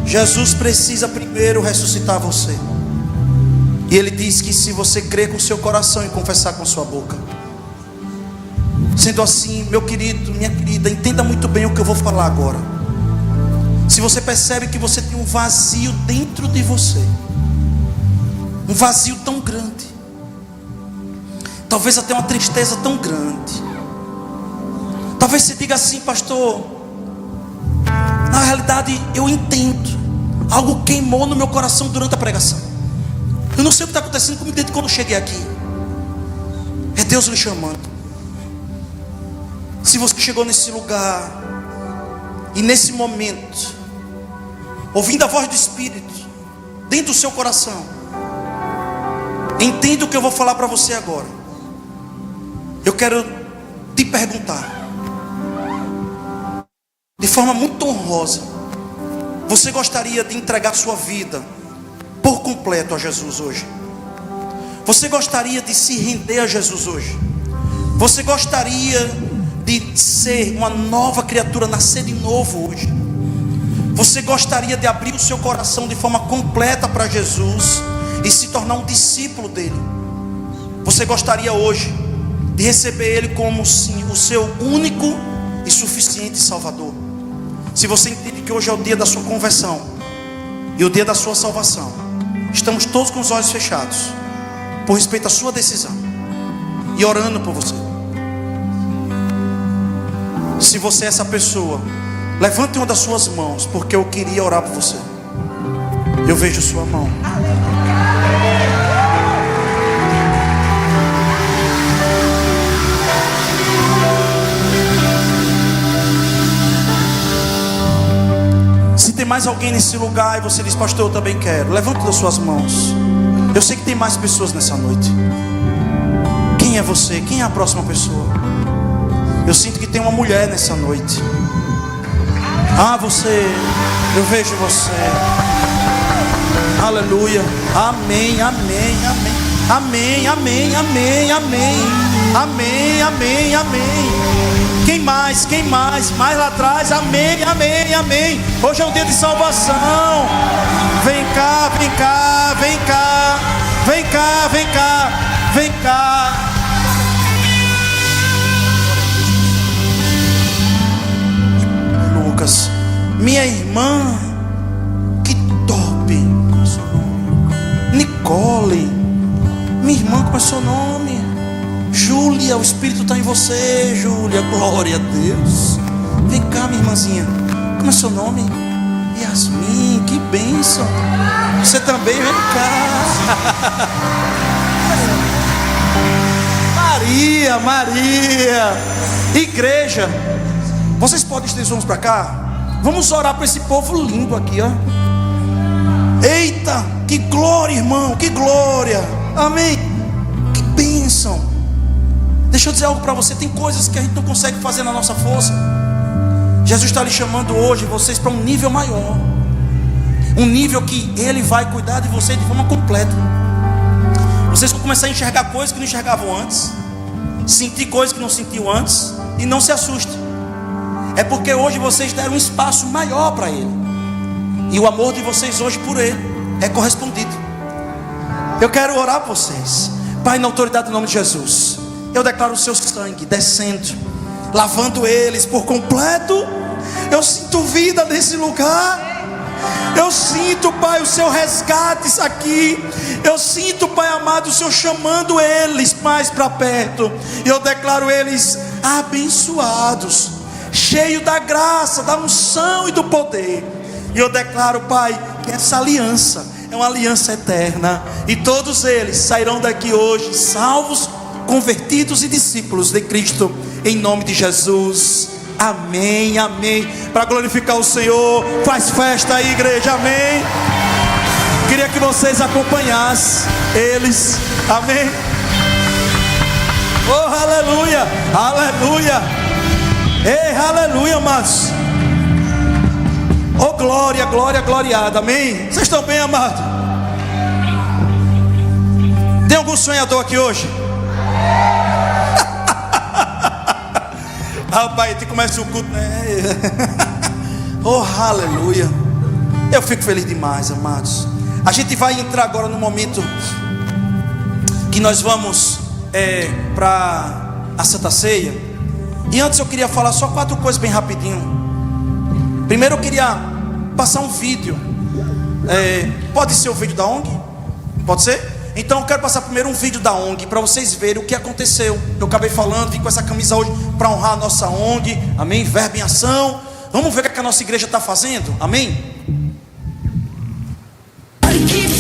Jesus precisa primeiro ressuscitar você. E Ele diz que se você crer com o seu coração e confessar com a sua boca. Sendo assim, meu querido, minha querida, entenda muito bem o que eu vou falar agora. Se você percebe que você tem um vazio dentro de você, um vazio tão grande, talvez até uma tristeza tão grande, talvez você diga assim: pastor, na realidade eu entendo, algo queimou no meu coração durante a pregação. Eu não sei o que está acontecendo comigo desde quando eu cheguei aqui. É Deus lhe chamando. Se você chegou nesse lugar e nesse momento, ouvindo a voz do Espírito dentro do seu coração, entenda o que eu vou falar para você agora. Eu quero te perguntar, de forma muito honrosa: você gostaria de entregar sua vida por completo a Jesus hoje? Você gostaria de se render a Jesus hoje? Você gostaria de ser uma nova criatura, nascer de novo hoje? Você gostaria de abrir o seu coração de forma completa para Jesus e se tornar um discípulo dele? Você gostaria hoje de receber Ele como sim, o seu único e suficiente Salvador? Se você entende que hoje é o dia da sua conversão e o dia da sua salvação, estamos todos com os olhos fechados, por respeito à sua decisão, e orando por você. Se você é essa pessoa, levante uma das suas mãos, porque eu queria orar por você. Eu vejo sua mão. Se tem mais alguém nesse lugar e você diz: pastor, eu também quero, levante as suas mãos. Eu sei que tem mais pessoas nessa noite. Quem é você? Quem é a próxima pessoa? Eu sinto que tem uma mulher nessa noite. Ah, você, eu vejo você. Aleluia. Amém, amém, amém. Amém, amém, amém, amém. Amém, amém, amém. Quem mais? Quem mais? Mais lá atrás. Amém, amém, amém. Hoje é um dia de salvação. Vem cá, vem cá, vem cá. Vem cá, vem cá, vem cá. Lucas, minha irmã, que top. Nicole, minha irmã, qual é o seu nome? Júlia, o Espírito está em você, Júlia. Glória a Deus. Vem cá, minha irmãzinha. Como é seu nome? Yasmin, que bênção. Você também, vem cá. Maria. Igreja, vocês podem estender os mãos para cá? Vamos orar para esse povo lindo aqui, ó. Eita, que glória, irmão, que glória. Amém. Que bênção. Deixa eu dizer algo para você. Tem coisas que a gente não consegue fazer na nossa força. Jesus está lhe chamando hoje, vocês, para um nível maior. Um nível que Ele vai cuidar de você de forma completa. Vocês vão começar a enxergar coisas que não enxergavam antes, sentir coisas que não sentiu antes. E não se assuste. É porque hoje vocês deram um espaço maior para Ele. E o amor de vocês hoje por Ele é correspondido. Eu quero orar por vocês. Pai, na autoridade do nome de Jesus, eu declaro o seu sangue descendo, lavando eles por completo. Eu sinto vida nesse lugar. Eu sinto, Pai, o seu resgate aqui. Eu sinto, Pai amado, o Senhor chamando eles mais para perto. E eu declaro eles abençoados, cheios da graça, da unção e do poder. E eu declaro, Pai, que essa aliança é uma aliança eterna. E todos eles sairão daqui hoje salvos, convertidos e discípulos de Cristo, em nome de Jesus. Amém, amém. Para glorificar o Senhor, faz festa aí, igreja, amém. Queria que vocês acompanhassem eles, amém. Oh, aleluia, aleluia. Ei, aleluia, amados. Oh, glória, glória, gloriada, amém. Vocês estão bem, amados? Tem algum sonhador aqui hoje? Rapaz, te começa o culto, né? Oh, aleluia. Eu fico feliz demais, amados. A gente vai entrar agora no momento que nós vamos para a Santa Ceia. E antes eu queria falar só 4 coisas bem rapidinho. Primeiro eu queria passar um vídeo. Pode ser o vídeo da ONG? Pode ser? Então eu quero passar primeiro um vídeo da ONG, para vocês verem o que aconteceu. Eu acabei falando, vim com essa camisa hoje para honrar a nossa ONG. Amém? Verbo em ação. Vamos ver o que a nossa igreja está fazendo. Amém?